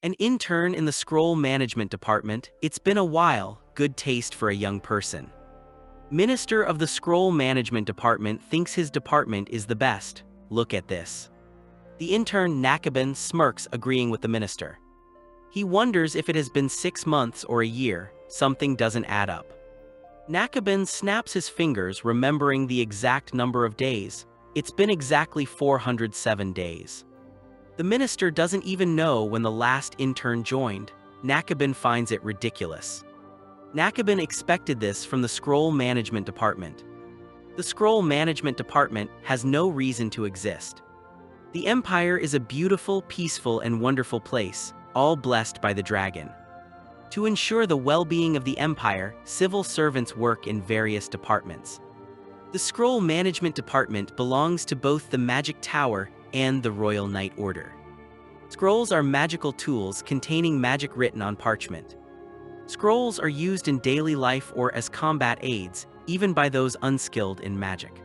An intern in the scroll management department. It's been a while. Good taste for a young person. Minister of the scroll management department thinks his department is the best. Look at this. The intern Nakabin smirks, agreeing with the minister. He wonders if it has been 6 months or a year. Something doesn't add up. Nakabin snaps his fingers, remembering the exact number of days. It's been exactly 407 days. The minister doesn't even know when the last intern joined. Nakabin finds it ridiculous. Nakabin expected this from the scroll management department. The scroll management department has no reason to exist. The Empire is a beautiful, peaceful, and wonderful place, all blessed by the dragon. To ensure the well-being of the Empire, civil servants work in various departments. The scroll management department belongs to both the Magic Tower and the Royal Knight Order. Scrolls are magical tools containing magic written on parchment. Scrolls are used in daily life or as combat aids, even by those unskilled in magic.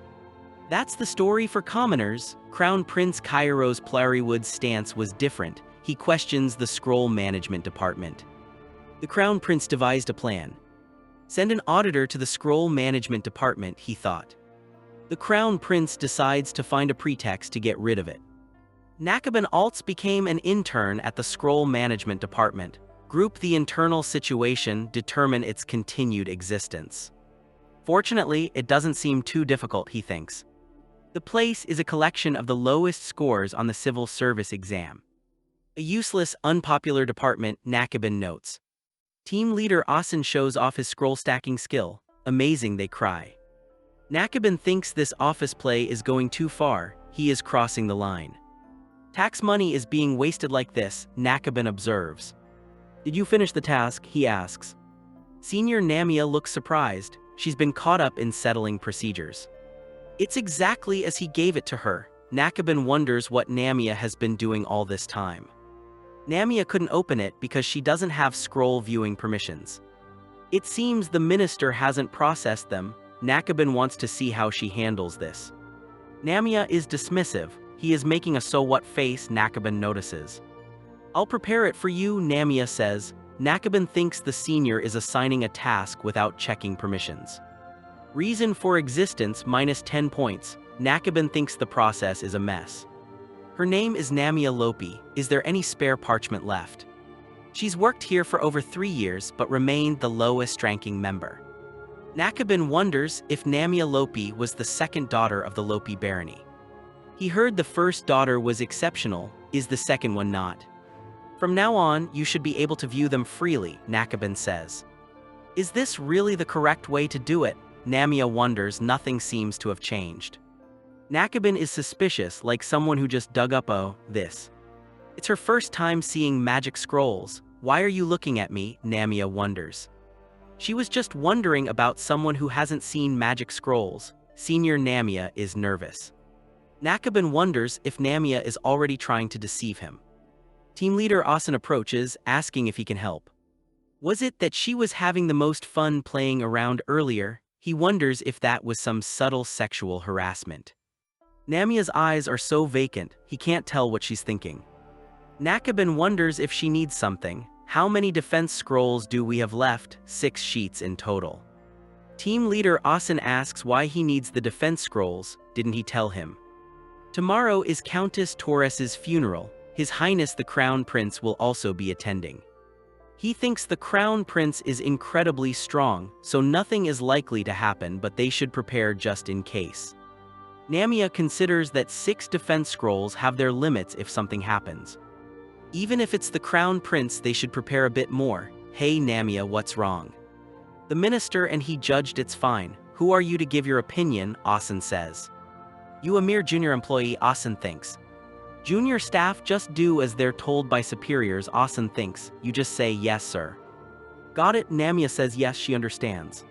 That's the story for commoners. Crown Prince Kairo's Plywood's stance was different. He questions the scroll management department. The Crown Prince devised a plan. Send an auditor to the scroll management department, he thought. The Crown Prince decides to find a pretext to get rid of it. Nakabin Altz became an intern at the scroll management department. Group the internal situation, determine its continued existence. Fortunately, it doesn't seem too difficult, he thinks. The place is a collection of the lowest scores on the civil service exam. A useless, unpopular department, Nakabin notes. Team leader Asen shows off his scroll stacking skill. Amazing, they cry. Nakabin thinks this office play is going too far. He is crossing the line. Tax money is being wasted like this, Nakabin observes. Did you finish the task? He asks. Senior Namia looks surprised. She's been caught up in settling procedures. It's exactly as he gave it to her. Nakabin wonders what Namia has been doing all this time. Namia couldn't open it because she doesn't have scroll viewing permissions. It seems the minister hasn't processed them. Nakabin wants to see how she handles this. Namia is dismissive. He is making a so-what face, Nakabin notices. I'll prepare it for you, Namia says. Nakabin thinks the senior is assigning a task without checking permissions. Reason for existence -10 points. Nakabin thinks the process is a mess. Her name is Namiya Lopi. Is there any spare parchment left? She's worked here for over 3 years but remained the lowest-ranking member. Nakabin wonders if Namiya Lopi was the second daughter of the Lopi barony. He heard the first daughter was exceptional. Is the second one not? From now on, you should be able to view them freely, Nakabin says. Is this really the correct way to do it? Namiya wonders. Nothing seems to have changed. Nakabin is suspicious, like someone who just dug up this. It's her first time seeing magic scrolls. Why are you looking at me? Namiya wonders. She was just wondering about someone who hasn't seen magic scrolls. Senior Namiya is nervous. Nakabin wonders if Namiya is already trying to deceive him. Team leader Asen approaches, asking if he can help. Was it that she was having the most fun playing around earlier? He wonders if that was some subtle sexual harassment. Namiya's eyes are so vacant, he can't tell what she's thinking. Nakabin wonders if she needs something. How many defense scrolls do we have left? 6 sheets in total. Team leader Asen asks why he needs the defense scrolls. Didn't he tell him? Tomorrow is Countess Torres's funeral. His Highness the Crown Prince will also be attending. He thinks the Crown Prince is incredibly strong, so nothing is likely to happen, but they should prepare just in case. Namiya considers that 6 defense scrolls have their limits if something happens. Even if it's the Crown Prince, they should prepare a bit more. Hey Namiya, what's wrong? The minister and he judged it's fine. Who are you to give your opinion? Asen says. You a mere junior employee, Asen thinks. Junior staff just do as they're told by superiors, Asen thinks. You just say yes sir. Got it, Namiya says yes, she understands.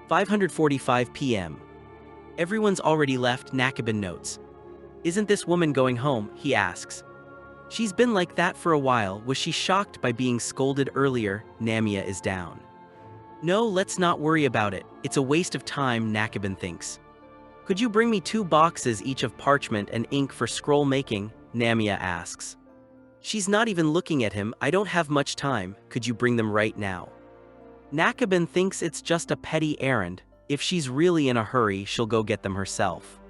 5:45 p.m. Everyone's already left, Nakabin notes. Isn't this woman going home? He asks. She's been like that for a while. Was she shocked by being scolded earlier? Namiya is down. No, let's not worry about it. It's a waste of time, Nakabin thinks. Could you bring me 2 boxes each of parchment and ink for scroll making? Namiya asks. She's not even looking at him. I don't have much time, could you bring them right now? Nakabin thinks it's just a petty errand. If she's really in a hurry, she'll go get them herself.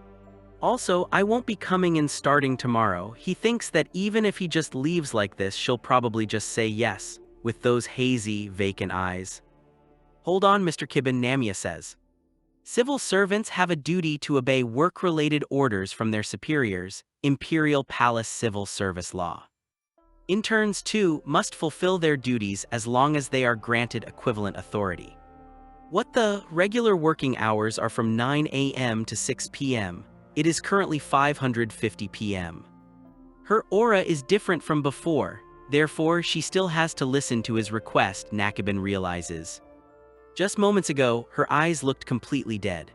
Also, I won't be coming and starting tomorrow. He thinks that even if he just leaves like this, she'll probably just say yes, with those hazy, vacant eyes. Hold on, Mr. Kibben, Namia says. Civil servants have a duty to obey work-related orders from their superiors, Imperial Palace Civil Service Law. Interns, too, must fulfill their duties as long as they are granted equivalent authority. What the regular working hours are from 9 a.m. to 6 p.m. It is currently 5:50 p.m. Her aura is different from before, therefore she still has to listen to his request, Nakabin realizes. Just moments ago, her eyes looked completely dead.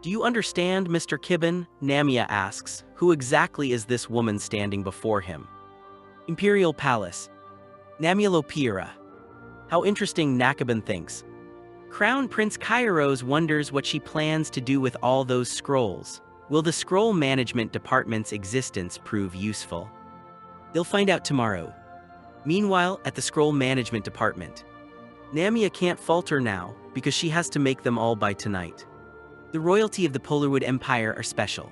Do you understand, Mr. Kibben? Namia asks. Who exactly is this woman standing before him? Imperial Palace. Namiya Lopira. How interesting, Nakabin thinks. Crown Prince Kairos wonders what she plans to do with all those scrolls. Will the scroll management department's existence prove useful? They'll find out tomorrow. Meanwhile, at the scroll management department, Namia can't falter now because she has to make them all by tonight. The royalty of the Polarwood Empire are special.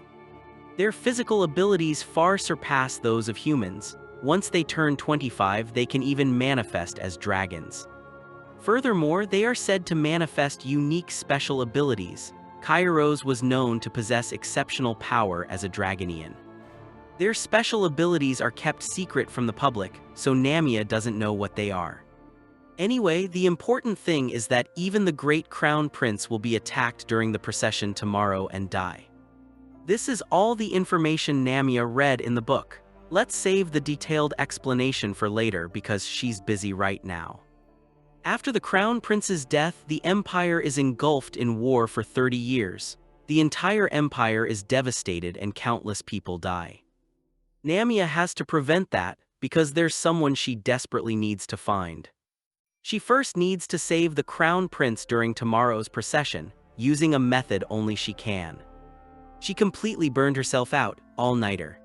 Their physical abilities far surpass those of humans. Once they turn 25, they can even manifest as dragons. Furthermore, they are said to manifest unique special abilities. Kairos was known to possess exceptional power as a Dragonian. Their special abilities are kept secret from the public, so Namia doesn't know what they are. Anyway, the important thing is that even the great Crown Prince will be attacked during the procession tomorrow and die. This is all the information Namia read in the book. Let's save the detailed explanation for later because she's busy right now. After the Crown Prince's death, the Empire is engulfed in war for 30 years. The entire Empire is devastated and countless people die. Namia has to prevent that because there's someone she desperately needs to find. She first needs to save the Crown Prince during tomorrow's procession, using a method only she can. She completely burned herself out, all-nighter.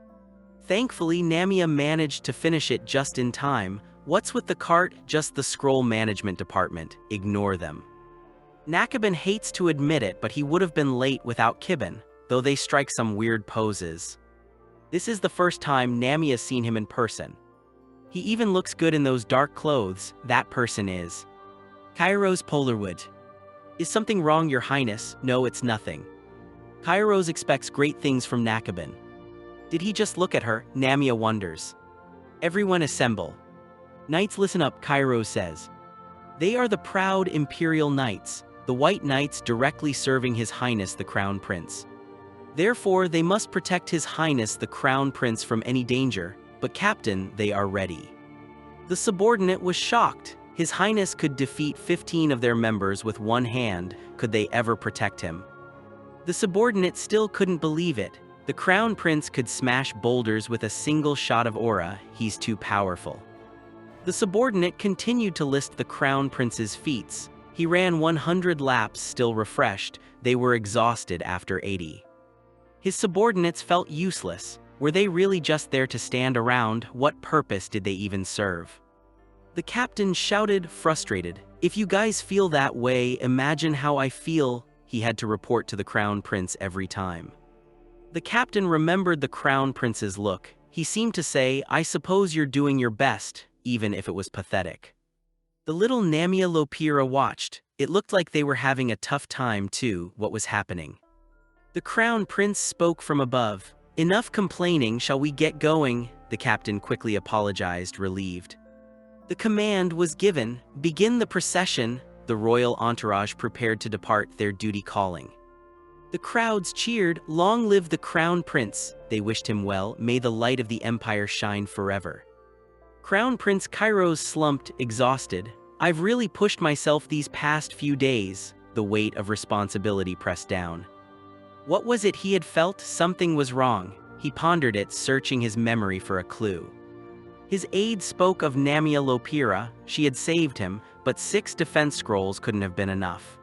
Thankfully, Namia managed to finish it just in time. What's with the cart? Just the scroll management department. Ignore them. Nakabin hates to admit it, but he would have been late without Kibben, though they strike some weird poses. This is the first time Namia's seen him in person. He even looks good in those dark clothes. That person is Kairos Polarwood. Is something wrong, Your Highness? No, it's nothing. Kairos expects great things from Nakabin. Did he just look at her? Namia wonders. Everyone assemble. Knights, listen up, Kairos says. They are the proud Imperial Knights, the White Knights directly serving His Highness the Crown Prince. Therefore, they must protect His Highness the Crown Prince from any danger, but Captain, they are ready. The subordinate was shocked. His Highness could defeat 15 of their members with one hand. Could they ever protect him? The subordinate still couldn't believe it. The Crown Prince could smash boulders with a single shot of aura. He's too powerful. The subordinate continued to list the Crown Prince's feats. He ran 100 laps, still refreshed. They were exhausted after 80. His subordinates felt useless. Were they really just there to stand around? What purpose did they even serve? The captain shouted, frustrated. If you guys feel that way, imagine how I feel. He had to report to the Crown Prince every time. The captain remembered the Crown Prince's look. He seemed to say, I suppose you're doing your best, even if it was pathetic. The little Namiya Lopira watched. It looked like they were having a tough time too. What was happening? The Crown Prince spoke from above. Enough complaining, shall we get going? The captain quickly apologized, relieved. The command was given. Begin the procession. The royal entourage prepared to depart, their duty calling. The crowds cheered, long live the Crown Prince. They wished him well, may the light of the Empire shine forever. Crown Prince Kairos slumped, exhausted. I've really pushed myself these past few days. The weight of responsibility pressed down. What was it he had felt? Something was wrong. He pondered it, searching his memory for a clue. His aide spoke of Namiya Lopira. She had saved him, but 6 defense scrolls couldn't have been enough.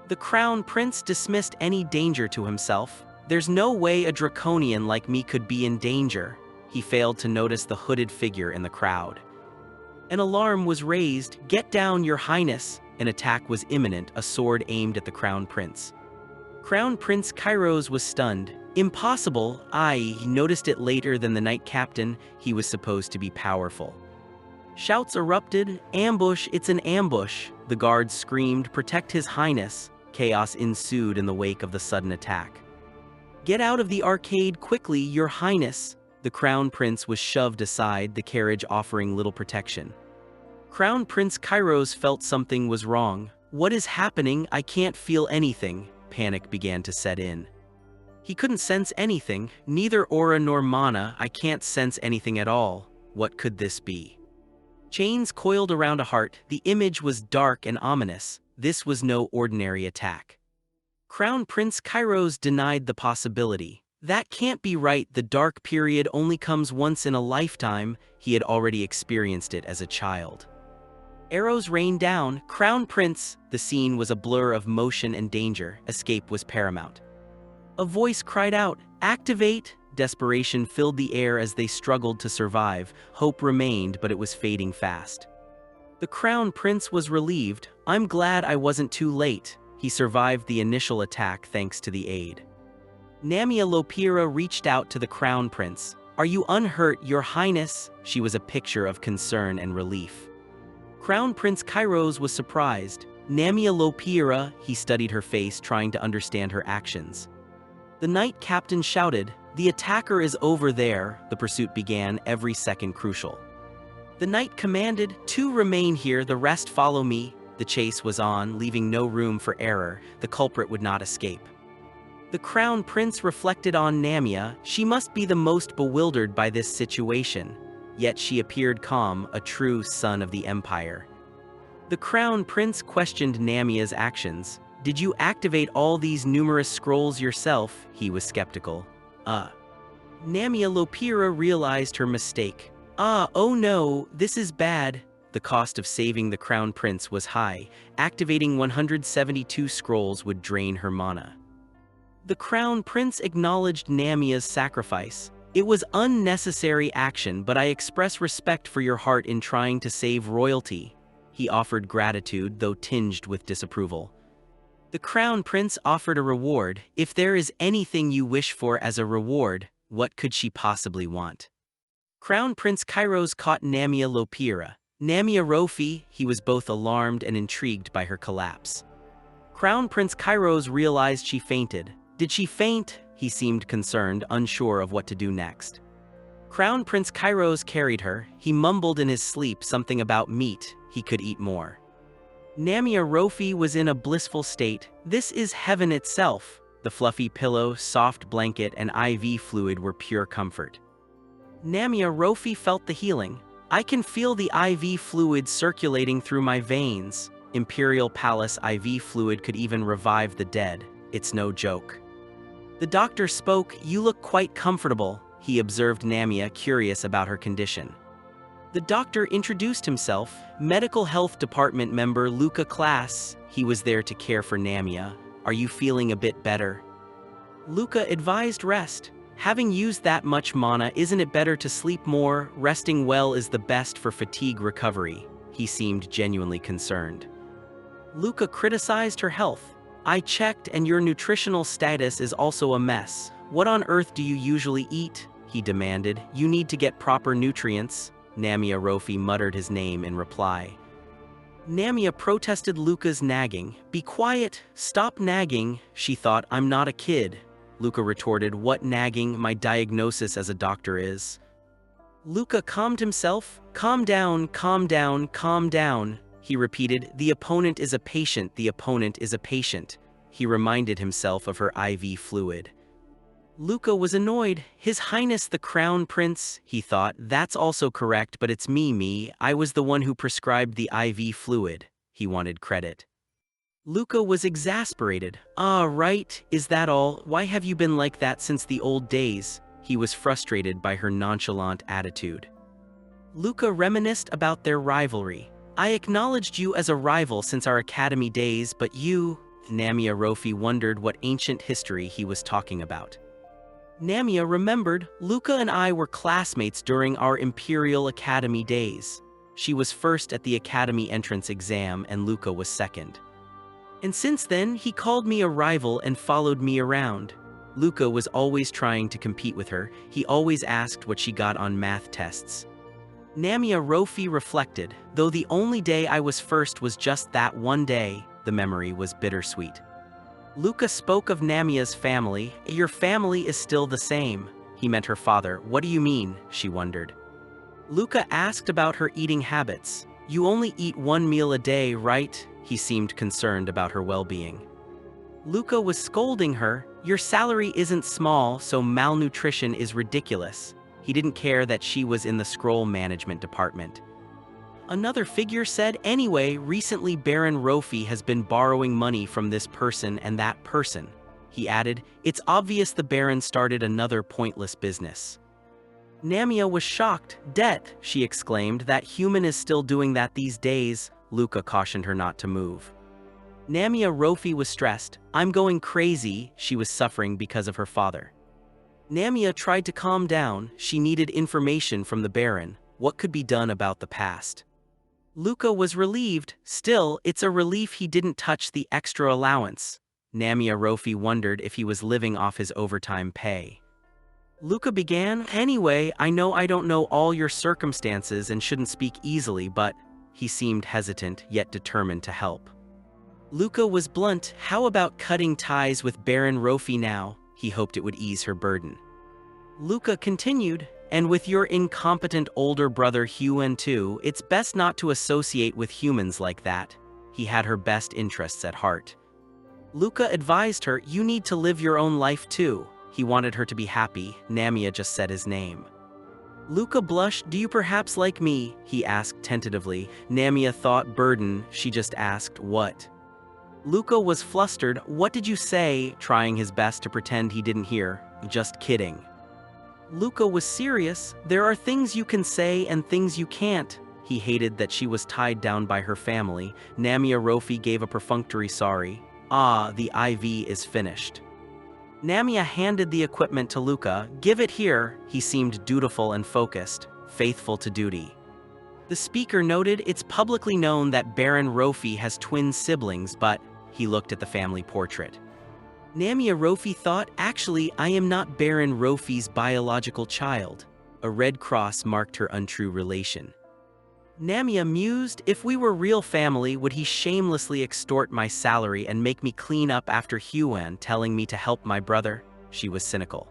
The Crown Prince dismissed any danger to himself. There's no way a draconian like me could be in danger. he failed to notice the hooded figure in the crowd. An alarm was raised. "Get down, Your Highness!" An attack was imminent, a sword aimed at the Crown Prince. Crown Prince Kairos was stunned. Impossible. He noticed it later than the Knight Captain. He was supposed to be powerful. Shouts erupted. "Ambush! It's an ambush!" The guards screamed, "Protect His Highness!" Chaos ensued in the wake of the sudden attack. "Get out of the arcade quickly, Your Highness!" The Crown Prince was shoved aside, the carriage offering little protection. Crown Prince Kairos felt something was wrong. "What is happening? I can't feel anything." Panic began to set in. He couldn't sense anything, neither aura nor mana. "I can't sense anything at all. What could this be?" Chains coiled around a heart. The image was dark and ominous. This was no ordinary attack. Crown Prince Kairos denied the possibility. "That can't be right. The dark period only comes once in a lifetime." He had already experienced it as a child. Arrows rained down. "Crown Prince!" The scene was a blur of motion and danger. Escape was paramount. A voice cried out, "Activate!" Desperation filled the air as they struggled to survive. Hope remained, but it was fading fast. The Crown Prince was relieved. "I'm glad I wasn't too late." He survived the initial attack thanks to the aid. Namiya Lopira reached out to the Crown Prince. "Are you unhurt, Your Highness?" She was a picture of concern and relief. Crown Prince Kairos was surprised. "Namiya Lopira," he studied her face, trying to understand her actions. The Knight Captain shouted, "The attacker is over there." The pursuit began, every second crucial. The Knight commanded, "Two remain here, the rest follow me." The chase was on, leaving no room for error. The culprit would not escape. The Crown Prince reflected on Namiya. She must be the most bewildered by this situation. Yet she appeared calm, a true son of the Empire. The Crown Prince questioned Namiya's actions. "Did you activate all these numerous scrolls yourself?" He was skeptical. Namiya Lopira realized her mistake. Oh no, this is bad." The cost of saving the Crown Prince was high. Activating 172 scrolls would drain her mana. The Crown Prince acknowledged Namiya's sacrifice. "It was unnecessary action, but I express respect for your heart in trying to save royalty." He offered gratitude, though tinged with disapproval. The Crown Prince offered a reward. "If there is anything you wish for as a reward, what could she possibly want?" Crown Prince Kairos caught Namiya Lopira. "Namiya Rofi," he was both alarmed and intrigued by her collapse. Crown Prince Kairos realized she fainted. "Did she faint?" He seemed concerned, unsure of what to do next. Crown Prince Kairos carried her. He mumbled in his sleep something about meat. He could eat more. Namiya Rofi was in a blissful state. "This is heaven itself." The fluffy pillow, soft blanket, and IV fluid were pure comfort. Namiya Rofi felt the healing. "I can feel the IV fluid circulating through my veins." Imperial Palace IV fluid could even revive the dead. It's no joke. The doctor spoke. "You look quite comfortable." He observed Namiya, curious about her condition. The doctor introduced himself, Medical Health Department member Luca Class. He was there to care for Namiya. "Are you feeling a bit better?" Luca advised rest. "Having used that much mana, isn't it better to sleep more? Resting well is the best for fatigue recovery." He seemed genuinely concerned. Luca criticized her health. "I checked, and your nutritional status is also a mess. What on earth do you usually eat?" he demanded. "You need to get proper nutrients." Namiya Rofi muttered his name in reply. Namiya protested Luca's nagging. "Be quiet, stop nagging." She thought, "I'm not a kid." Luca retorted, "What nagging? My diagnosis as a doctor is." Luca calmed himself. "Calm down, calm down, calm down." He repeated, "The opponent is a patient, the opponent is a patient." He reminded himself of her IV fluid. Luca was annoyed. "His Highness the Crown Prince," he thought. "That's also correct, but it's me. I was the one who prescribed the IV fluid." He wanted credit. Luca was exasperated. Right, is that all? Why have you been like that since the old days?" He was frustrated by her nonchalant attitude. Luca reminisced about their rivalry. "I acknowledged you as a rival since our academy days, but you..." Namiya Rofi wondered what ancient history he was talking about. Namia remembered, Luca and I were classmates during our Imperial Academy days. She was first at the Academy entrance exam and Luca was second. And since then, he called me a rival and followed me around. Luca was always trying to compete with her. He always asked what she got on math tests. Namiya Rofi reflected, though the only day I was first was just that one day, the memory was bittersweet. Luca spoke of Namiya's family. Your family is still the same. He meant her father. What do you mean? She wondered. Luca asked about her eating habits. You only eat one meal a day, right? He seemed concerned about her well-being. Luca was scolding her. Your salary isn't small, so malnutrition is ridiculous. He didn't care that she was in the scroll management department. Another figure said, anyway, recently Baron Rofi has been borrowing money from this person and that person. He added, it's obvious the Baron started another pointless business. Namiya was shocked. Debt, she exclaimed, that human is still doing that these days. Luca cautioned her not to move. Namiya Rofi was stressed. I'm going crazy. She was suffering because of her father. Namiya tried to calm down. She needed information from the Baron. What could be done about the past? Luca was relieved. Still, it's a relief he didn't touch the extra allowance. Namiya Rofi wondered if he was living off his overtime pay. Luca began, anyway, I know I don't know all your circumstances and shouldn't speak easily, but he seemed hesitant yet determined to help. Luca was blunt. How about cutting ties with Baron Rofi now? He hoped it would ease her burden. Luca continued, and with your incompetent older brother Huan too, it's best not to associate with humans like that. He had her best interests at heart. Luca advised her, you need to live your own life too. He wanted her to be happy. Namiya just said his name. Luca blushed. Do you perhaps like me? He asked tentatively. Namiya thought burden. She just asked, what? Luca was flustered. What did you say? Trying his best to pretend he didn't hear. Just kidding. Luca was serious. There are things you can say and things you can't. He hated that she was tied down by her family. Namiya Rofi gave a perfunctory sorry. Ah, the IV is finished. Namiya handed the equipment to Luca. Give it here. He seemed dutiful and focused, faithful to duty. The speaker noted, it's publicly known that Baron Rofi has twin siblings, but he looked at the family portrait. Namiya Rofi thought, actually, I am not Baron Rofi's biological child. A red cross marked her untrue relation. Namiya mused, if we were real family, would he shamelessly extort my salary and make me clean up after Huan telling me to help my brother? She was cynical.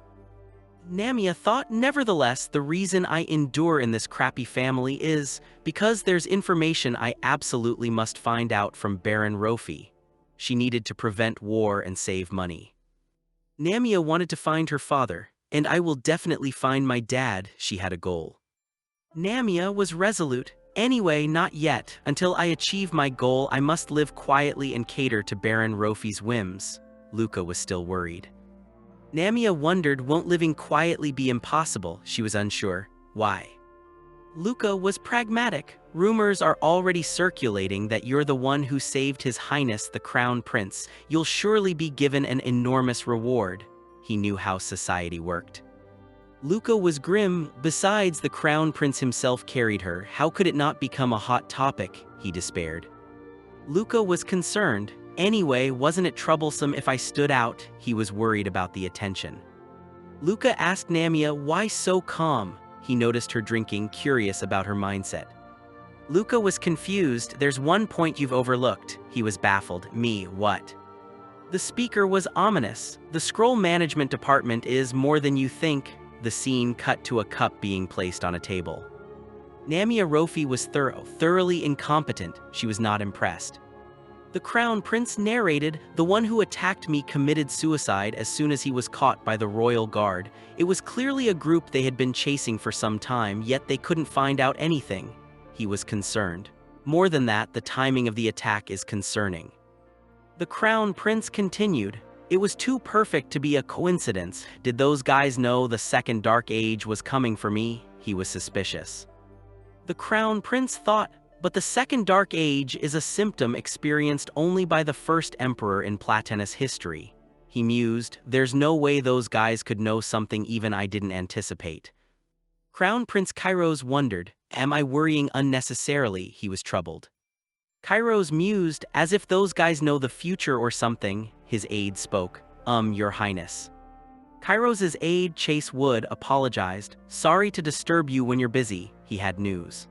Namiya thought, nevertheless, the reason I endure in this crappy family is because there's information I absolutely must find out from Baron Rofi. She needed to prevent war and save money. Namiya wanted to find her father, and I will definitely find my dad. She had a goal. Namiya was resolute. Anyway, not yet. Until I achieve my goal, I must live quietly and cater to Baron Rofi's whims. Luca was still worried. Namiya wondered, won't living quietly be impossible? She was unsure. Why? Luca was pragmatic. Rumors are already circulating that you're the one who saved His Highness the Crown Prince. You'll surely be given an enormous reward. He knew how society worked. Luca was grim. Besides, the Crown Prince himself carried her. How could it not become a hot topic? He despaired. Luca was concerned. Anyway, wasn't it troublesome if I stood out? He was worried about the attention. Luca asked Namiya, why so calm? He noticed her drinking, curious about her mindset. Luca was confused. There's one point you've overlooked. He was baffled. Me, what? The speaker was ominous. The scroll management department is more than you think. The scene cut to a cup being placed on a table. Namiya Rofi was thoroughly incompetent. She was not impressed. The Crown Prince narrated, the one who attacked me committed suicide as soon as he was caught by the Royal Guard. It was clearly a group they had been chasing for some time, yet they couldn't find out anything. He was concerned. More than that, the timing of the attack is concerning. The Crown Prince continued, it was too perfect to be a coincidence. Did those guys know the second Dark Age was coming for me? He was suspicious. The Crown Prince thought, but the second Dark Age is a symptom experienced only by the first emperor in Platonist history. he mused. There's no way those guys could know something even I didn't anticipate. Crown Prince Kairos wondered, am I worrying unnecessarily? He was troubled. Kairos mused, as if those guys know the future or something. His aide spoke, Your Highness. Kairos's aide, Chase Wood, apologized. Sorry to disturb you when you're busy, he had news.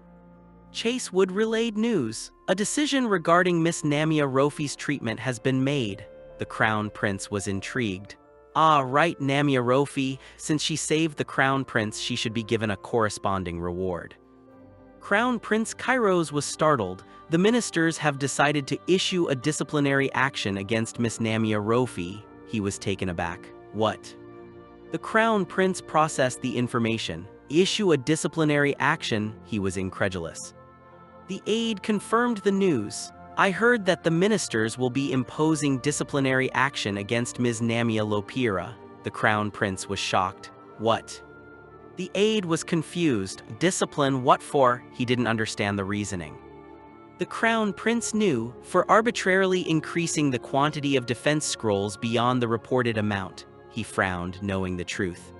Chase Wood relayed news. A decision regarding Miss Namiya Rofi's treatment has been made. The Crown Prince was intrigued. Ah, right, Namiya Rofi. Since she saved the Crown Prince, she should be given a corresponding reward. Crown Prince Kairos was startled. The ministers have decided to issue a disciplinary action against Miss Namiya Rofi. He was taken aback. What? The Crown Prince processed the information. Issue a disciplinary action? He was incredulous. The aide confirmed the news. I heard that the ministers will be imposing disciplinary action against Ms. Namiya Lopira. The Crown Prince was shocked. What? The aide was confused. Discipline what for? He didn't understand the reasoning. The Crown Prince knew, for arbitrarily increasing the quantity of defense scrolls beyond the reported amount. He frowned, knowing the truth.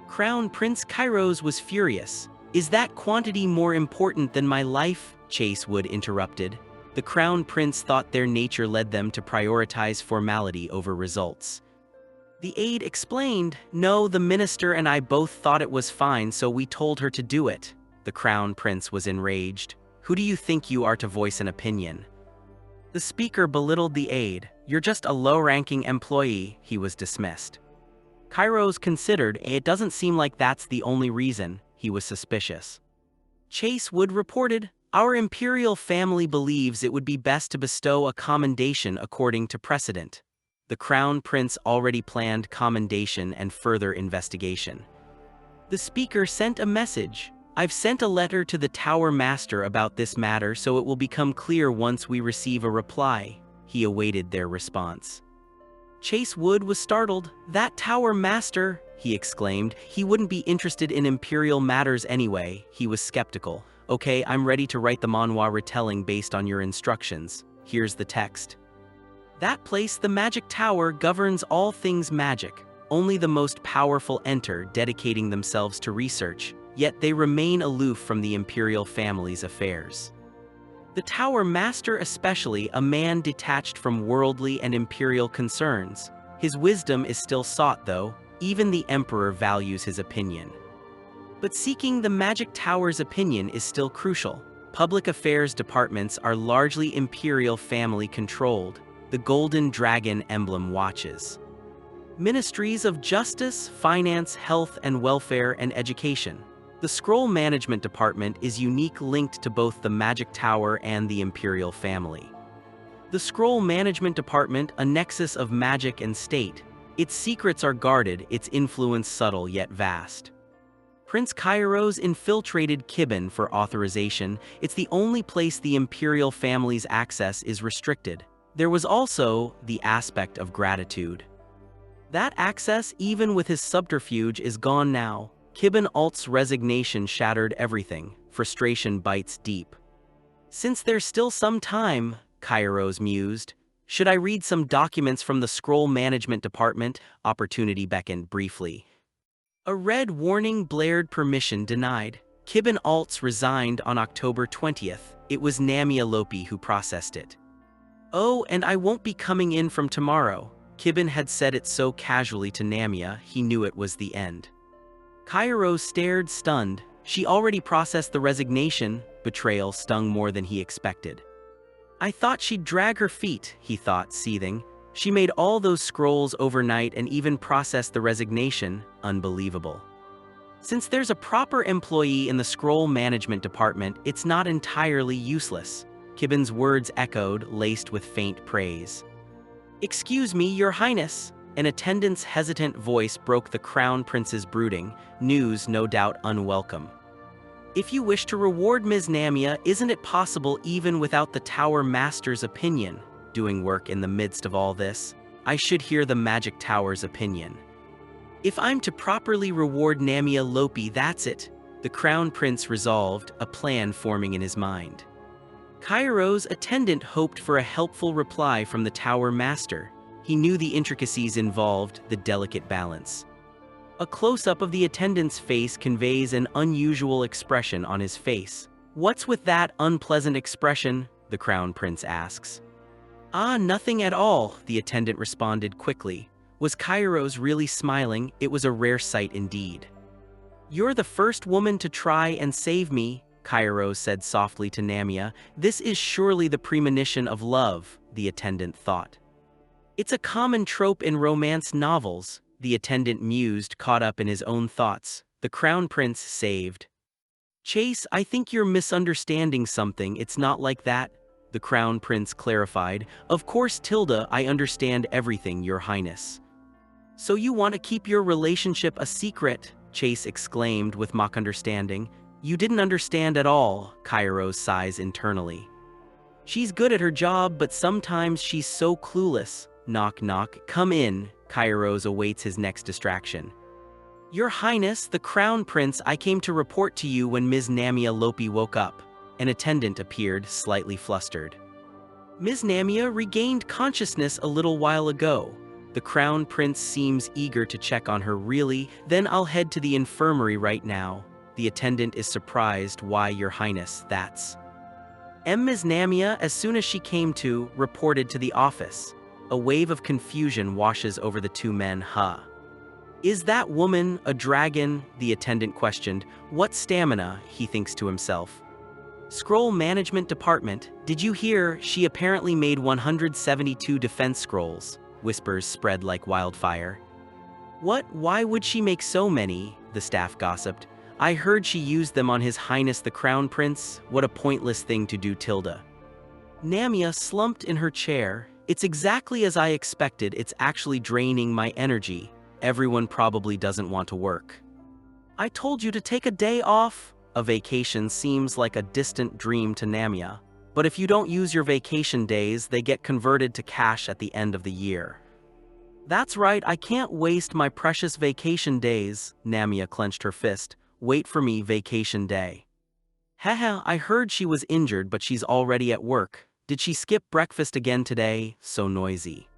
Crown Prince Kairos was furious. Is that quantity more important than my life? Chase Wood interrupted. The Crown Prince thought their nature led them to prioritize formality over results. The aide explained, No, the minister and I both thought it was fine, so we told her to do it. The Crown Prince was enraged. Who do you think you are to voice an opinion? The speaker belittled the aide. You're just a low-ranking employee. He was dismissed. Kairos considered, it doesn't seem like that's the only reason. He was suspicious. Chase Wood reported, Our imperial family believes it would be best to bestow a commendation according to precedent. The Crown Prince already planned commendation and further investigation. The speaker sent a message. I've sent a letter to the Tower Master about this matter, so it will become clear once we receive a reply. He awaited their response. Chase Wood was startled. That Tower Master, he exclaimed. He wouldn't be interested in imperial matters anyway. He was skeptical. Okay, I'm ready to write the manhwa retelling based on your instructions. Here's the text. That place, the Magic Tower, governs all things magic. Only the most powerful enter, dedicating themselves to research, yet they remain aloof from the imperial family's affairs. The Tower Master, especially, a man detached from worldly and imperial concerns. His wisdom is still sought, though. Even the Emperor values his opinion. But seeking the Magic Tower's opinion is still crucial. Public affairs departments are largely imperial family controlled. The Golden Dragon emblem watches. Ministries of Justice, Finance, Health and Welfare, and Education. The Scroll Management Department is unique, linked to both the Magic Tower and the Imperial family. The Scroll Management Department, a nexus of magic and state. Its secrets are guarded, its influence subtle yet vast. Prince Kairos infiltrated Kibin for authorization. It's the only place the Imperial family's access is restricted. There was also the aspect of gratitude. That access, even with his subterfuge, is gone now. Kibin Alt's resignation shattered everything. Frustration bites deep. Since there's still some time, Kairos mused, should I read some documents from the Scroll Management Department? Opportunity beckoned briefly. A red warning blared. Permission denied. Kibin Alt's resigned on October 20th. It was Namiya Lopi who processed it. Oh, and I won't be coming in from tomorrow. Kibin had said it so casually to Namiya, he knew it was the end. Kairos stared, stunned. She already processed the resignation. Betrayal stung more than he expected. I thought she'd drag her feet, he thought, seething. She made all those scrolls overnight and even processed the resignation. Unbelievable. Since there's a proper employee in the Scroll Management Department, it's not entirely useless. Kibin's words echoed, laced with faint praise. Excuse me, Your Highness. An attendant's hesitant voice broke the Crown Prince's brooding, news no doubt unwelcome. If you wish to reward Ms. Namiya, isn't it possible even without the Tower Master's opinion? Doing work in the midst of all this, I should hear the Magic Tower's opinion. If I'm to properly reward Namiya Lopi, that's it, the Crown Prince resolved, a plan forming in his mind. Kairos' attendant hoped for a helpful reply from the Tower Master. He knew the intricacies involved, the delicate balance. A close-up of the attendant's face conveys an unusual expression on his face. "What's with that unpleasant expression?" the Crown Prince asks. "Ah, nothing at all," the attendant responded quickly. Was Kairos really smiling? It was a rare sight indeed. "You're the first woman to try and save me," Kairos said softly to Namia. "This is surely the premonition of love," the attendant thought. "It's a common trope in romance novels," the attendant mused, caught up in his own thoughts. The Crown Prince saved. "Chase, I think you're misunderstanding something. It's not like that," the Crown Prince clarified. "Of course, Tilda, I understand everything, Your Highness." "So you want to keep your relationship a secret?" Chase exclaimed with mock understanding. "You didn't understand at all," Kairos sighs internally. "She's good at her job, but sometimes she's so clueless." Knock knock. "Come in." Kairos awaits his next distraction. "Your Highness, the Crown Prince, I came to report to you when Ms. Namia Lopi woke up." An attendant appeared, slightly flustered. "Ms. Namia regained consciousness a little while ago. The Crown Prince seems eager to check on her. Really? Then I'll head to the infirmary right now." The attendant is surprised. "Why, Your Highness, that's..." Ms. Namia, as soon as she came to, reported to the office. A wave of confusion washes over the two men. "Huh? Is that woman a dragon?" the attendant questioned. "What stamina?" he thinks to himself. "Scroll Management Department, did you hear? She apparently made 172 defense scrolls." Whispers spread like wildfire. "What? Why would she make so many?" the staff gossiped. "I heard she used them on His Highness the Crown Prince. What a pointless thing to do, Tilda." Namia slumped in her chair. "It's exactly as I expected. It's actually draining my energy. Everyone probably doesn't want to work." "I told you to take a day off." A vacation seems like a distant dream to Namia. "But if you don't use your vacation days, they get converted to cash at the end of the year." "That's right, I can't waste my precious vacation days." Namia clenched her fist. "Wait for me, vacation day." "Haha, I heard she was injured, but she's already at work. Did she skip breakfast again today? So noisy."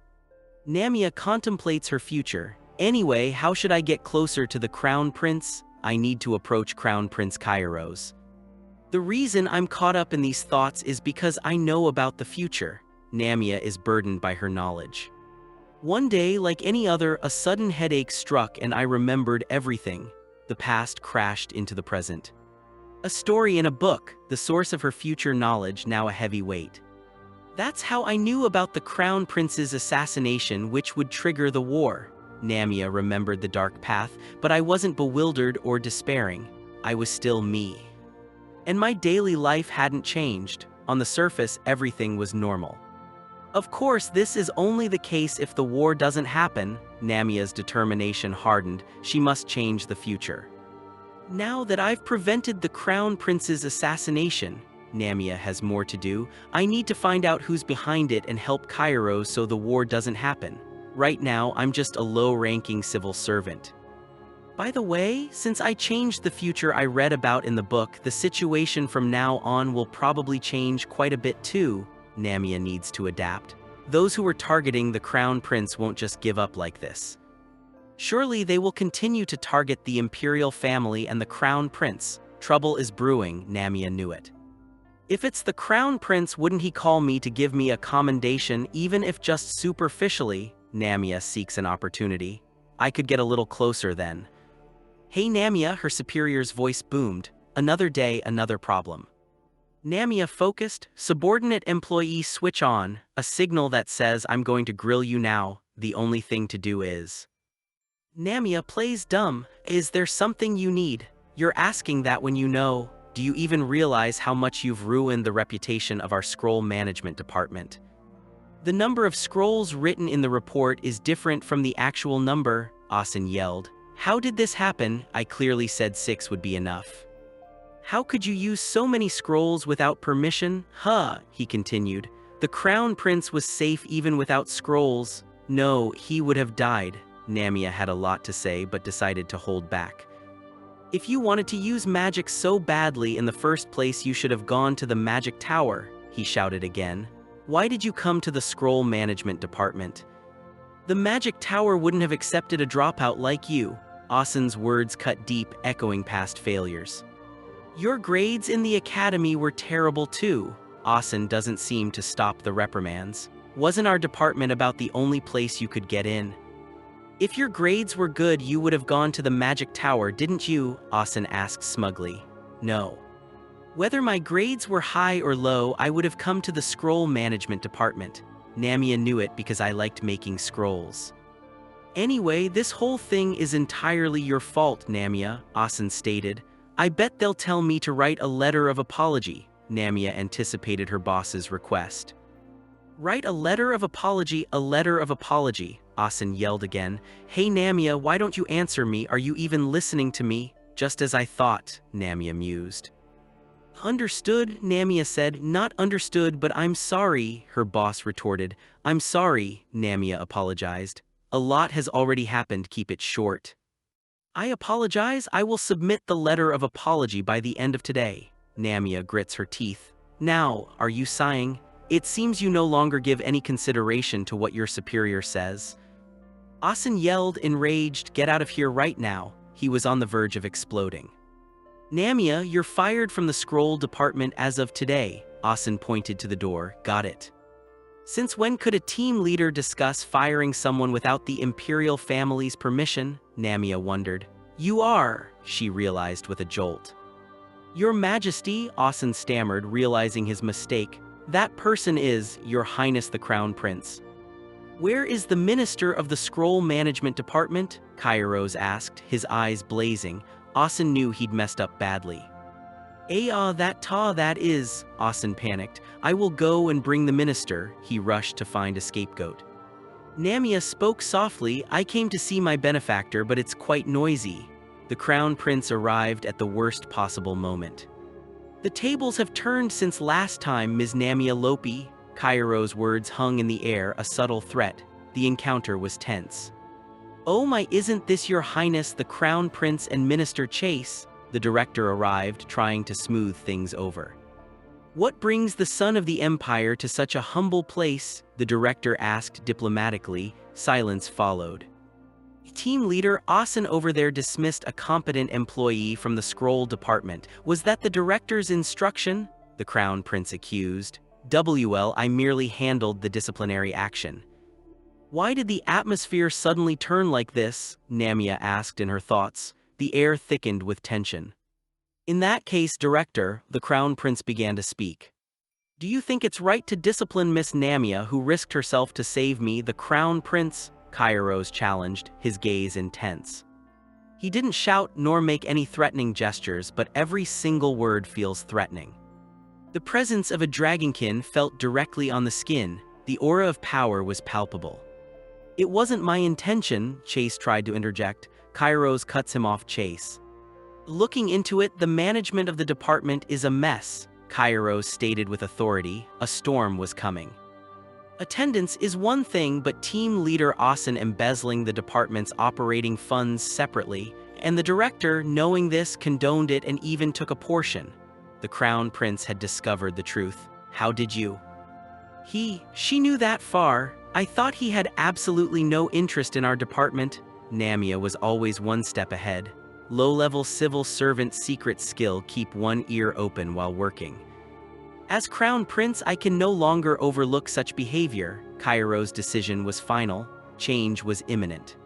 Namia contemplates her future. "Anyway, how should I get closer to the Crown Prince? I need to approach Crown Prince Kairos. The reason I'm caught up in these thoughts is because I know about the future." Namia is burdened by her knowledge. "One day, like any other, a sudden headache struck and I remembered everything. The past crashed into the present. A story in a book, the source of her future knowledge, now a heavy weight. That's how I knew about the Crown Prince's assassination, which would trigger the war." Namia remembered the dark path, "but I wasn't bewildered or despairing. I was still me. And my daily life hadn't changed. On the surface, everything was normal. Of course, this is only the case if the war doesn't happen." Namia's determination hardened. She must change the future. "Now that I've prevented the Crown Prince's assassination," Namia has more to do. "I need to find out who's behind it and help Kairos so the war doesn't happen. Right now, I'm just a low-ranking civil servant. By the way, since I changed the future I read about in the book, the situation from now on will probably change quite a bit too." Namia needs to adapt. Those who are targeting the Crown Prince won't just give up like this. Surely they will continue to target the Imperial family and the Crown Prince. Trouble is brewing, Namia knew it. "If it's the Crown Prince, wouldn't he call me to give me a commendation, even if just superficially?" Namia seeks an opportunity. "I could get a little closer then." "Hey Namia," her superior's voice boomed. "Another day, another problem." Namia focused. "Subordinate employee switch on," a signal that says I'm going to grill you now. The only thing to do is... Namia plays dumb. "Is there something you need? You're asking that when you know. Do you even realize how much you've ruined the reputation of our scroll management department? The number of scrolls written in the report is different from the actual number," Asen yelled. "How did this happen? I clearly said 6 would be enough." "How could you use so many scrolls without permission? Huh," he continued. "The Crown Prince was safe even without scrolls." "No, he would have died." Namia had a lot to say but decided to hold back. "If you wanted to use magic so badly in the first place, you should have gone to the magic tower," he shouted again. "Why did you come to the scroll management department?" The magic tower wouldn't have accepted a dropout like you. Asen's words cut deep, echoing past failures. Your grades in the academy were terrible too. Asen doesn't seem to stop the reprimands. Wasn't our department about the only place you could get in? If your grades were good, you would have gone to the magic tower, didn't you? Asen asked smugly. No. Whether my grades were high or low, I would have come to the scroll management department. Namia knew it because I liked making scrolls. Anyway, this whole thing is entirely your fault, Namia, Asen stated. I bet they'll tell me to write a letter of apology. Namia anticipated her boss's request. Write a letter of apology, Asen yelled again. Hey Namia, why don't you answer me? Are you even listening to me? Just as I thought, Namia mused. Understood, Namia said. Not understood, but I'm sorry, her boss retorted. I'm sorry, Namia apologized. A lot has already happened, keep it short. I apologize, I will submit the letter of apology by the end of today. Namia grits her teeth. Now, are you sighing? It seems you no longer give any consideration to what your superior says. Asen yelled, enraged, get out of here right now. He was on the verge of exploding. Namia, you're fired from the scroll department as of today. Asen pointed to the door. Got it. Since when could a team leader discuss firing someone without the imperial family's permission? Namia wondered. You are, she realized with a jolt. Your Majesty, Asen stammered, realizing his mistake. That person is, Your Highness the Crown Prince. Where is the Minister of the Scroll Management Department? Kairos asked, his eyes blazing. Asen knew he'd messed up badly. That is, Asen panicked. I will go and bring the minister. He rushed to find a scapegoat. Namia spoke softly. I came to see my benefactor, but it's quite noisy. The Crown Prince arrived at the worst possible moment. The tables have turned since last time, Ms. Namia Lopi. Kairo's words hung in the air, a subtle threat. The encounter was tense. Oh my, isn't this Your Highness the Crown Prince and Minister Chase? The director arrived, trying to smooth things over. What brings the son of the Empire to such a humble place? The director asked diplomatically. Silence followed. Team leader Asen over there dismissed a competent employee from the scroll department. Was that the director's instruction? The Crown Prince accused. I merely handled the disciplinary action. Why did the atmosphere suddenly turn like this? Namia asked in her thoughts. The air thickened with tension. In that case, Director, the Crown Prince began to speak. Do you think it's right to discipline Miss Namia, who risked herself to save me, the Crown Prince? Kairos challenged, his gaze intense. He didn't shout nor make any threatening gestures, but every single word feels threatening. The presence of a dragonkin felt directly on the skin. The aura of power was palpable. It wasn't my intention, Chase tried to interject. Kairos cuts him off. Chase. Looking into it, the management of the department is a mess, Kairos stated with authority. A storm was coming. Attendance is one thing, but team leader Asen embezzling the department's operating funds separately, and the director, knowing this, condoned it and even took a portion. The Crown Prince had discovered the truth. How did you? She knew that far. I thought he had absolutely no interest in our department. Namia was always one step ahead. Low-level civil servant secret skill, keep one ear open while working. As Crown Prince, I can no longer overlook such behavior. Kairo's decision was final. Change was imminent.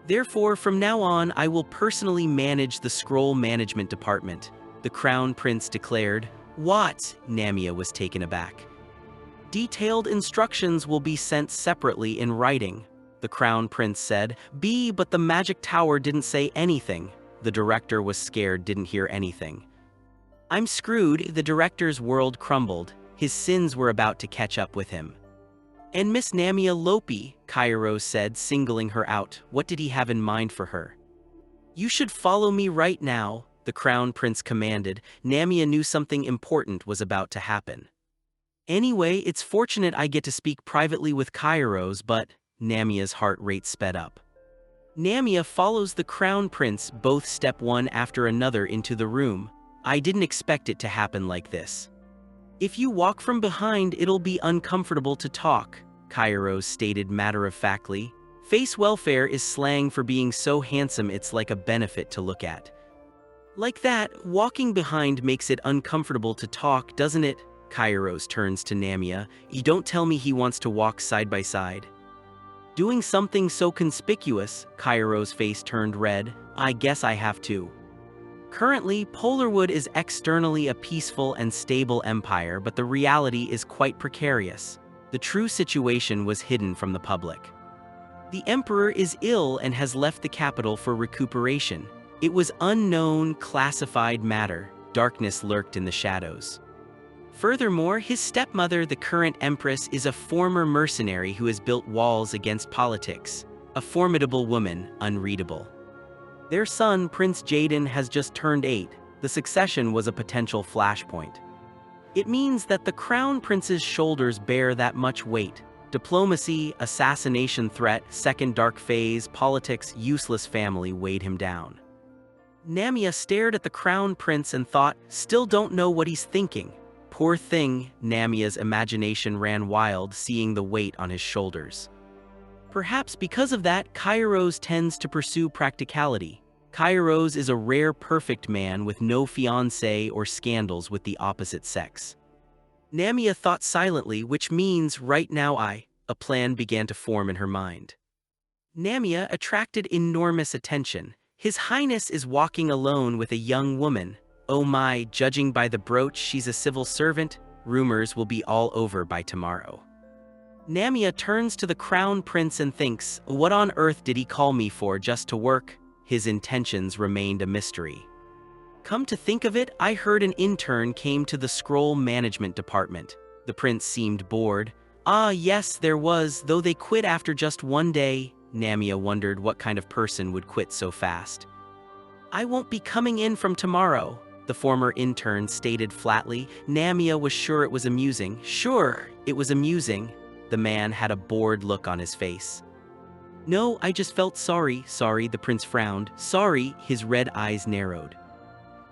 Therefore, from now on, I will personally manage the scroll management department, the Crown Prince declared. What? Namia was taken aback. Detailed instructions will be sent separately in writing, the Crown Prince said. But the magic tower didn't say anything. The director was scared, didn't hear anything. I'm screwed. The director's world crumbled. His sins were about to catch up with him. And Miss Namia Lopi, Kairos said, singling her out. What did he have in mind for her? You should follow me right now, the Crown Prince commanded. Namia knew something important was about to happen. Anyway, it's fortunate I get to speak privately with Kairos, but Namia's heart rate sped up. Namia follows the Crown Prince, both step one after another into the room. I didn't expect it to happen like this. If you walk from behind, it'll be uncomfortable to talk, Kairos stated matter-of-factly. Face welfare is slang for being so handsome it's like a benefit to look at. Like that, walking behind makes it uncomfortable to talk, doesn't it? Kairos turns to Namia. You don't tell me he wants to walk side by side. Doing something so conspicuous, Kairos' face turned red. I guess I have to. Currently, Polarwood is externally a peaceful and stable empire, but the reality is quite precarious. The true situation was hidden from the public. The emperor is ill and has left the capital for recuperation. It was unknown, classified matter. Darkness lurked in the shadows. Furthermore, his stepmother, the current Empress, is a former mercenary who has built walls against politics. A formidable woman, unreadable. Their son, Prince Jaden, has just turned 8. The succession was a potential flashpoint. It means that the crown prince's shoulders bear that much weight. Diplomacy, assassination threat, second dark phase, politics, useless family weighed him down. Namiya stared at the crown prince and thought, still don't know what he's thinking. Poor thing, Namiya's imagination ran wild, seeing the weight on his shoulders. Perhaps because of that, Kairos tends to pursue practicality. Kairos is a rare perfect man with no fiancé or scandals with the opposite sex. Namiya thought silently, which means right now a plan began to form in her mind. Namiya attracted enormous attention. His Highness is walking alone with a young woman. Oh my, judging by the brooch, she's a civil servant. Rumors will be all over by tomorrow. Namiya turns to the crown prince and thinks, what on earth did he call me for, just to work? His intentions remained a mystery. Come to think of it, I heard an intern came to the scroll management department. The prince seemed bored. Ah yes, there was, though they quit after just one day. Namiya wondered what kind of person would quit so fast. I won't be coming in from tomorrow, the former intern stated flatly. Namiya was sure it was amusing. Sure, it was amusing. The man had a bored look on his face. No, I just felt sorry, the prince frowned. Sorry, his red eyes narrowed.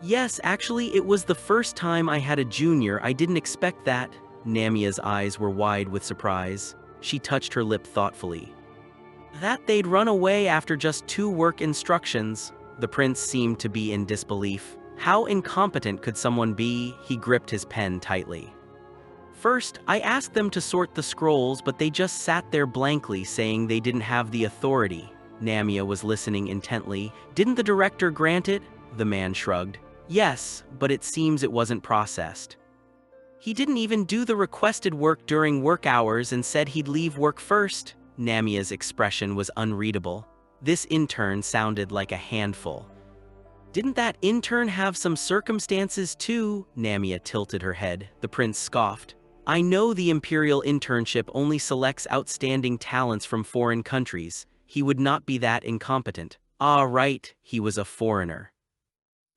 Yes, actually, it was the first time I had a junior. I didn't expect that. Namiya's eyes were wide with surprise. She touched her lip thoughtfully. That they'd run away after just 2 work instructions. The prince seemed to be in disbelief. How incompetent could someone be? He gripped his pen tightly. First, I asked them to sort the scrolls, but they just sat there blankly, saying they didn't have the authority. Namiya was listening intently. Didn't the director grant it? The man shrugged. Yes, but it seems it wasn't processed. He didn't even do the requested work during work hours and said he'd leave work first. Namiya's expression was unreadable. This intern sounded like a handful. Didn't that intern have some circumstances too? Namiya tilted her head. The prince scoffed. I know the imperial internship only selects outstanding talents from foreign countries. He would not be that incompetent. Ah, right, he was a foreigner.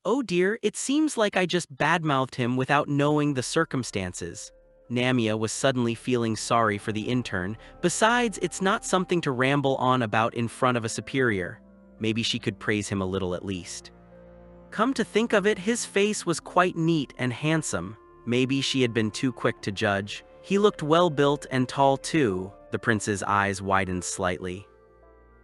Oh dear, it seems like I just badmouthed him without knowing the circumstances. Namiya was suddenly feeling sorry for the intern. Besides, it's not something to ramble on about in front of a superior. Maybe she could praise him a little at least. Come to think of it, his face was quite neat and handsome. Maybe she had been too quick to judge. He looked well-built and tall too. The prince's eyes widened slightly.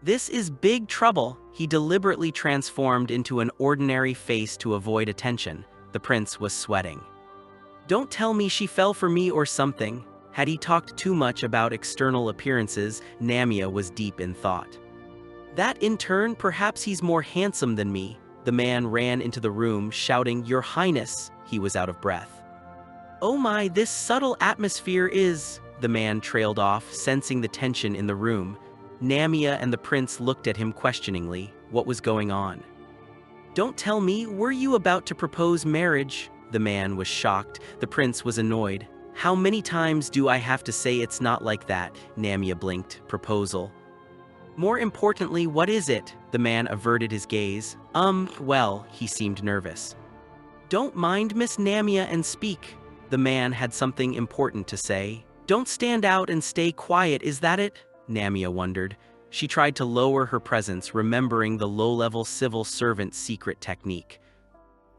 This is big trouble. He deliberately transformed into an ordinary face to avoid attention. The prince was sweating. Don't tell me she fell for me or something. Had he talked too much about external appearances, Namiya was deep in thought. That intern, perhaps he's more handsome than me. The man ran into the room, shouting, Your Highness. He was out of breath. Oh my, this subtle atmosphere is... The man trailed off, sensing the tension in the room. Namiya and the prince looked at him questioningly. What was going on? Don't tell me, were you about to propose marriage? The man was shocked. The prince was annoyed. How many times do I have to say it's not like that? Namiya blinked. Proposal. More importantly, what is it? The man averted his gaze. Well, he seemed nervous. Don't mind Miss Namiya and speak. The man had something important to say. Don't stand out and stay quiet, is that it? Namiya wondered. She tried to lower her presence, remembering the low-level civil servant secret technique.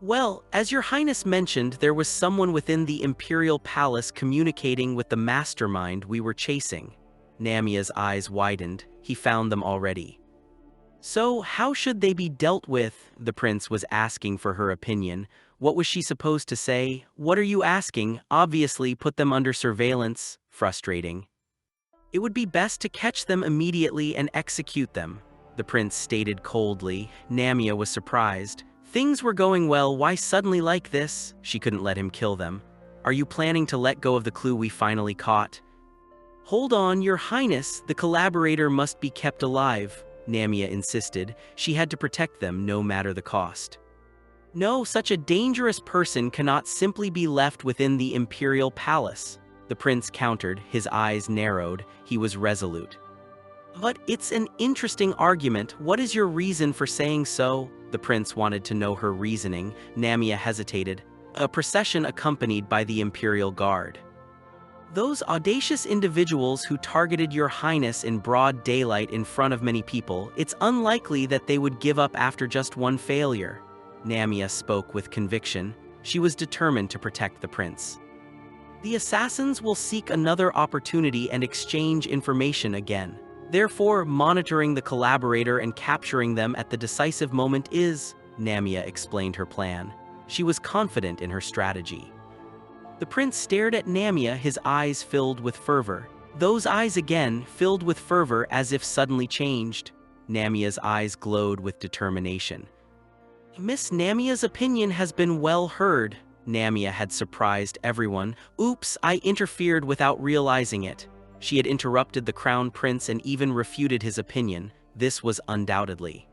Well, as your highness mentioned, there was someone within the imperial palace communicating with the mastermind we were chasing. Namiya's eyes widened. he found them already. So, how should they be dealt with? The prince was asking for her opinion. What was she supposed to say? What are you asking? Obviously, put them under surveillance. Frustrating. It would be best to catch them immediately and execute them, the prince stated coldly. Namia was surprised. Things were going well, why suddenly like this? She couldn't let him kill them. Are you planning to let go of the clue we finally caught? Hold on, Your Highness, the collaborator must be kept alive, Namia insisted. She had to protect them no matter the cost. No, such a dangerous person cannot simply be left within the imperial palace, the prince countered, his eyes narrowed. He was resolute. But it's an interesting argument. What is your reason for saying so? The prince wanted to know her reasoning. Namia hesitated. A procession accompanied by the imperial guard. Those audacious individuals who targeted Your Highness in broad daylight in front of many people, it's unlikely that they would give up after just one failure. Namia spoke with conviction. She was determined to protect the prince. The assassins will seek another opportunity and exchange information again. Therefore, monitoring the collaborator and capturing them at the decisive moment is, Namia explained her plan. She was confident in her strategy. The prince stared at Namia, his eyes filled with fervor. Those eyes again, filled with fervor as if suddenly changed. Namia's eyes glowed with determination. Miss Namia's opinion has been well heard. Namia had surprised everyone. Oops, I interfered without realizing it. She had interrupted the crown prince and even refuted his opinion. This was undoubtedly.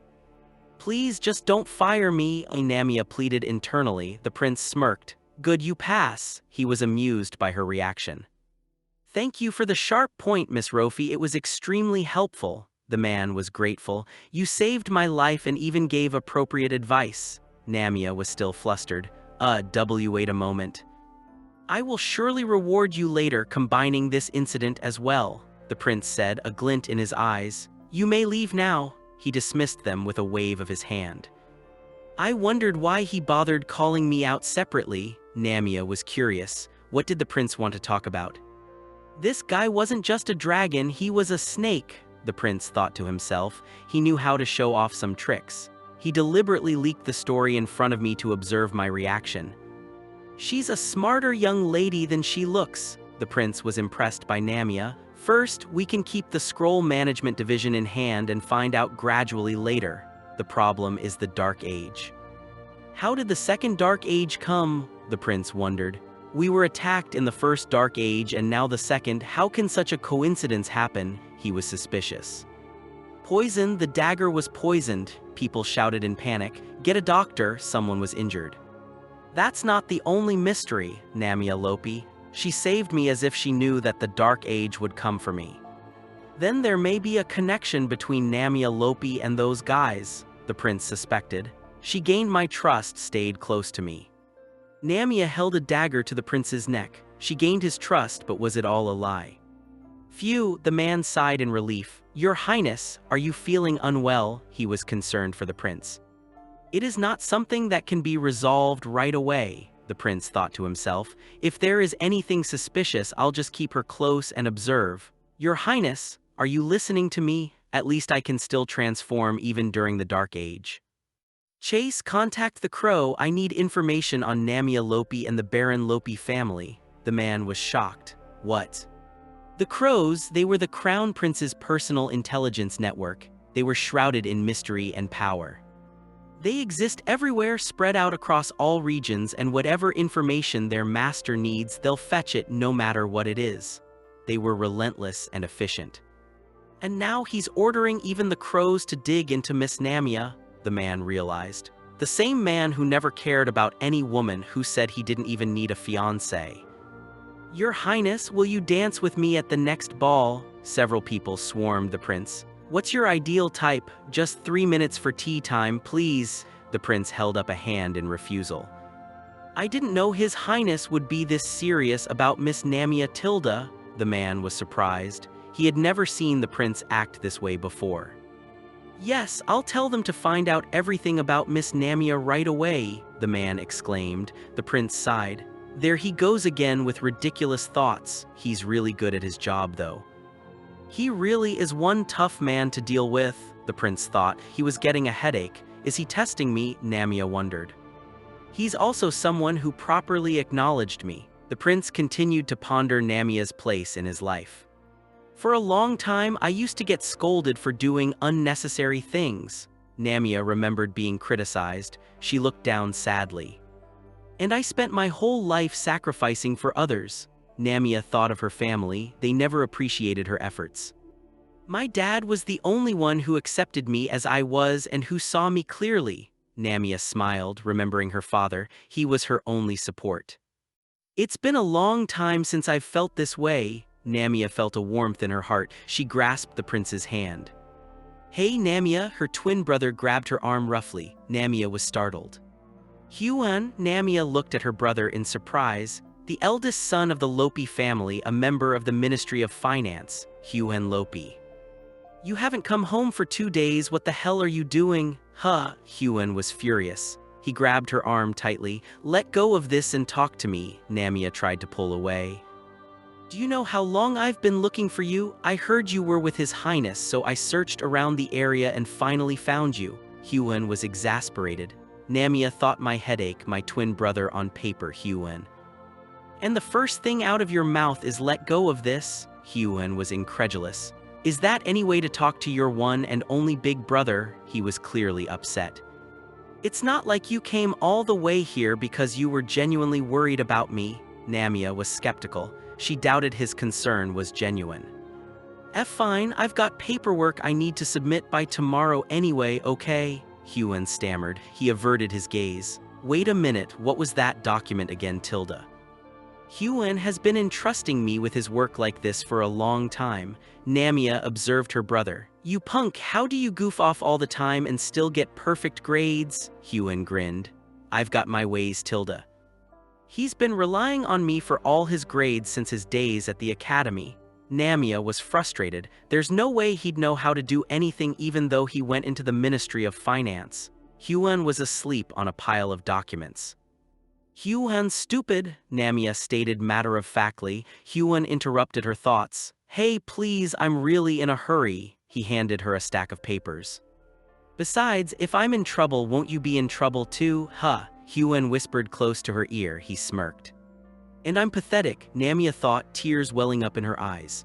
Please just don't fire me, Namia pleaded internally. The prince smirked. Good, you pass. He was amused by her reaction. Thank you for the sharp point, Miss Rofi. It was extremely helpful. The man was grateful. You saved my life and even gave appropriate advice. Namia was still flustered. Wait a moment. I will surely reward you later, combining this incident as well, the prince said, a glint in his eyes. You may leave now. He dismissed them with a wave of his hand. I wondered why he bothered calling me out separately. Namia was curious. What did the prince want to talk about? This guy wasn't just a dragon, he was a snake, the prince thought to himself. He knew how to show off some tricks. He deliberately leaked the story in front of me to observe my reaction. She's a smarter young lady than she looks, the prince was impressed by Namia. First, we can keep the scroll management division in hand and find out gradually later. The problem is the Dark Age. How did the second Dark Age come? The prince wondered. We were attacked in the first Dark Age and now the second. How can such a coincidence happen? He was suspicious. Poison, the dagger was poisoned, people shouted in panic. Get a doctor, someone was injured. That's not the only mystery, Namia Lopi. She saved me as if she knew that the Dark Age would come for me. Then there may be a connection between Namia Lopi and those guys, the prince suspected. She gained my trust, stayed close to me. Namia held a dagger to the prince's neck. She gained his trust, but was it all a lie? Phew, the man sighed in relief. Your Highness, are you feeling unwell? He was concerned for the prince. It is not something that can be resolved right away, the prince thought to himself. If there is anything suspicious, I'll just keep her close and observe. Your Highness, are you listening to me? At least I can still transform even during the Dark Age. Chase, contact the Crow. I need information on Namia Lopi and the Baron Lopi family. The man was shocked. What? The Crows, they were the Crown Prince's personal intelligence network. They were shrouded in mystery and power. They exist everywhere, spread out across all regions, and whatever information their master needs, they'll fetch it no matter what it is. They were relentless and efficient. And now he's ordering even the Crows to dig into Miss Namia, the man realized. The same man who never cared about any woman, who said he didn't even need a fiancé. Your Highness, will you dance with me at the next ball? Several people swarmed the prince. What's your ideal type? Just 3 minutes for tea time, please. The prince held up a hand in refusal. I didn't know His Highness would be this serious about Miss Namia Tilda. The man was surprised. He had never seen the prince act this way before. Yes, I'll tell them to find out everything about Miss Namia right away, the man exclaimed. The prince sighed. There he goes again with ridiculous thoughts. He's really good at his job, though. He really is one tough man to deal with, the prince thought. He was getting a headache. Is he testing me? Namia wondered. He's also someone who properly acknowledged me. The prince continued to ponder Namia's place in his life. For a long time, I used to get scolded for doing unnecessary things. Namia remembered being criticized. She looked down sadly. And I spent my whole life sacrificing for others. Namia thought of her family. They never appreciated her efforts. My dad was the only one who accepted me as I was and who saw me clearly. Namia smiled, remembering her father. He was her only support. It's been a long time since I've felt this way. Namia felt a warmth in her heart. She grasped the prince's hand. Hey, Namia, her twin brother grabbed her arm roughly. Namia was startled. Huan, Namia looked at her brother in surprise. The eldest son of the Lopi family, a member of the Ministry of Finance, Huan Lopi. You haven't come home for 2 days, what the hell are you doing? Huh, Huan was furious. He grabbed her arm tightly. Let go of this and talk to me, Namia tried to pull away. Do you know how long I've been looking for you? I heard you were with His Highness, so I searched around the area and finally found you. Huan was exasperated. Namia thought my headache, my twin brother on paper, Huan. And the first thing out of your mouth is let go of this? Huan was incredulous. Is that any way to talk to your one and only big brother? He was clearly upset. It's not like you came all the way here because you were genuinely worried about me. Namia was skeptical. She doubted his concern was genuine. Fine, I've got paperwork I need to submit by tomorrow anyway, okay? Huan stammered. He averted his gaze. Wait a minute, what was that document again, Tilda? Huan has been entrusting me with his work like this for a long time. Namia observed her brother. You punk, how do you goof off all the time and still get perfect grades? Huan grinned. I've got my ways, Tilda. He's been relying on me for all his grades since his days at the academy. Namia was frustrated. There's no way he'd know how to do anything even though he went into the Ministry of Finance. Huan was asleep on a pile of documents. Huan's stupid, Namia stated matter-of-factly. Huan interrupted her thoughts. Hey, please, I'm really in a hurry. He handed her a stack of papers. Besides, if I'm in trouble, won't you be in trouble too? Huh, Huan whispered close to her ear. He smirked. And I'm pathetic, Namia thought, tears welling up in her eyes.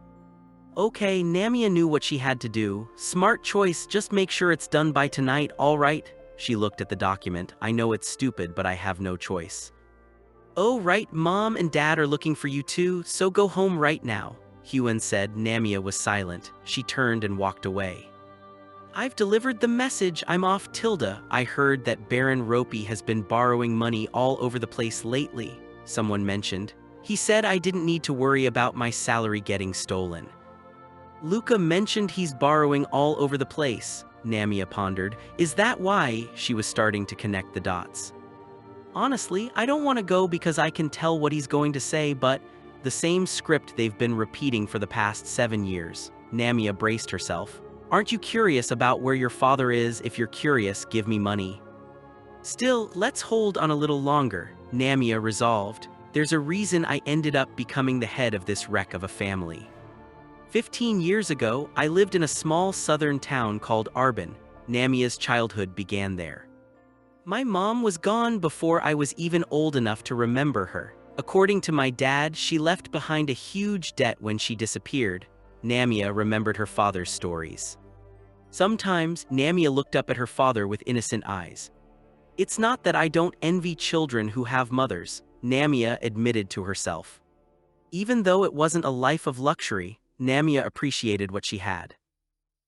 Okay, Namia knew what she had to do. Smart choice, just make sure it's done by tonight, all right? She looked at the document. I know it's stupid, but I have no choice. Oh right, Mom and Dad are looking for you too, so go home right now, Huan said. Namia was silent. She turned and walked away. I've delivered the message, I'm off, Tilda. I heard that Baron Ropi has been borrowing money all over the place lately, someone mentioned. He said I didn't need to worry about my salary getting stolen. Luca mentioned he's borrowing all over the place, Namia pondered. Is that why? She was starting to connect the dots. Honestly, I don't want to go because I can tell what he's going to say, but the same script they've been repeating for the past 7 years. Namia braced herself. Aren't you curious about where your father is? If you're curious, give me money. Still, let's hold on a little longer, Namia resolved. There's a reason I ended up becoming the head of this wreck of a family. 15 years ago, I lived in a small southern town called Arbin. Namia's childhood began there. My mom was gone before I was even old enough to remember her. According to my dad, she left behind a huge debt when she disappeared. Namia remembered her father's stories. Sometimes, Namia looked up at her father with innocent eyes. It's not that I don't envy children who have mothers, Namia admitted to herself. Even though it wasn't a life of luxury, Namia appreciated what she had.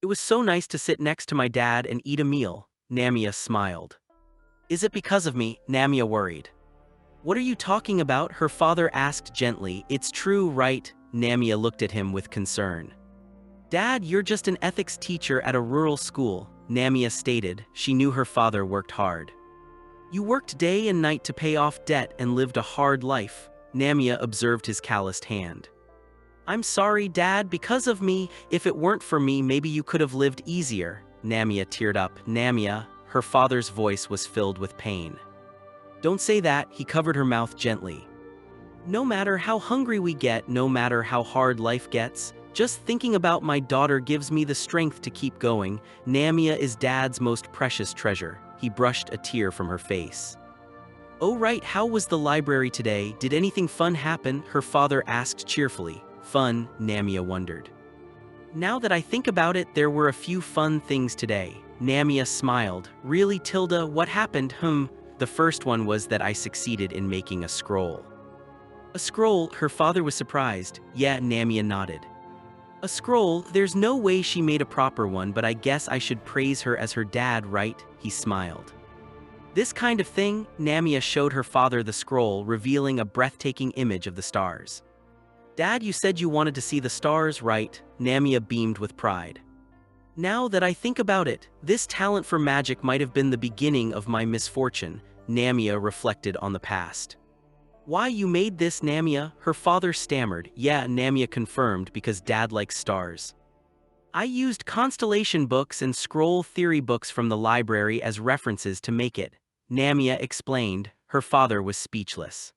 It was so nice to sit next to my dad and eat a meal, Namia smiled. Is it because of me? Namia worried. What are you talking about? Her father asked gently. It's true, right? Namia looked at him with concern. Dad, you're just an ethics teacher at a rural school, Namia stated. She knew her father worked hard. You worked day and night to pay off debt and lived a hard life, Namia observed his calloused hand. I'm sorry, Dad, because of me. If it weren't for me, maybe you could have lived easier. Namia teared up. Namia, her father's voice was filled with pain. Don't say that, he covered her mouth gently. No matter how hungry we get, no matter how hard life gets, Just thinking about my daughter gives me the strength to keep going. Namia is Dad's most precious treasure. He brushed a tear from her face. Oh right, how was the library today? Did anything fun happen? Her father asked cheerfully. Fun, Namia wondered. Now that I think about it, there were a few fun things today. Namia smiled. Really, Tilda, what happened? The first one was that I succeeded in making a scroll. A scroll? Her father was surprised. Yeah, Namia nodded. A scroll? There's no way she made a proper one, but I guess I should praise her as her dad, right? He smiled. This kind of thing? Namia showed her father the scroll, revealing a breathtaking image of the stars. Dad, you said you wanted to see the stars, right? Namia beamed with pride. Now that I think about it, this talent for magic might have been the beginning of my misfortune. Namia reflected on the past. Why, you made this, Namia? Her father stammered. Yeah, Namia confirmed, because Dad likes stars. I used constellation books and scroll theory books from the library as references to make it. Namia explained. Her father was speechless.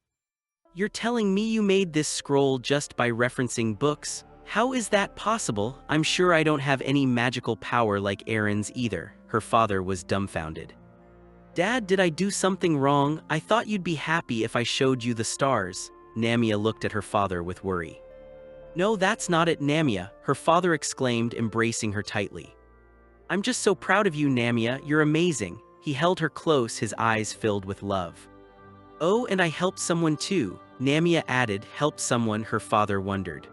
You're telling me you made this scroll just by referencing books? How is that possible? I'm sure I don't have any magical power like Aaron's either. Her father was dumbfounded. Dad, did I do something wrong? I thought you'd be happy if I showed you the stars. Namia looked at her father with worry. No, that's not it, Namia, her father exclaimed, embracing her tightly. I'm just so proud of you, Namia, you're amazing. He held her close, his eyes filled with love. Oh, and I helped someone too, Namia added. Helped someone? Her father wondered.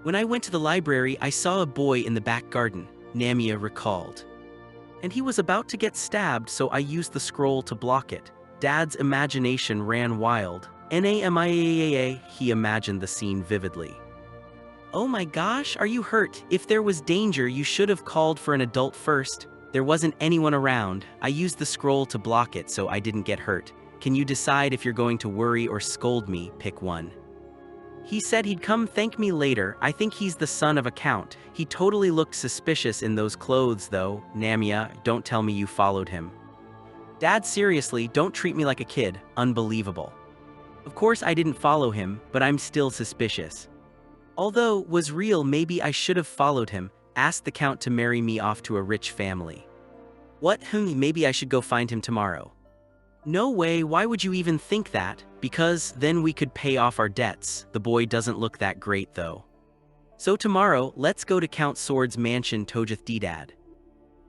When I went to the library, I saw a boy in the back garden, Namia recalled. And he was about to get stabbed, so I used the scroll to block it. Dad's imagination ran wild. Namia, he imagined the scene vividly. Oh my gosh, are you hurt? If there was danger, you should have called for an adult first. There wasn't anyone around. I used the scroll to block it so I didn't get hurt. Can you decide if you're going to worry or scold me? Pick one. He said he'd come thank me later. I think he's the son of a count. He totally looked suspicious in those clothes though. Namia, don't tell me you followed him. Dad, seriously, don't treat me like a kid. Unbelievable. Of course I didn't follow him, but I'm still suspicious. Although, was real, maybe I should have followed him, asked the count to marry me off to a rich family. What? Maybe I should go find him tomorrow. No way, why would you even think that? Because then we could pay off our debts. The boy doesn't look that great though. So tomorrow, let's go to Count Sword's mansion, Tojath Dad.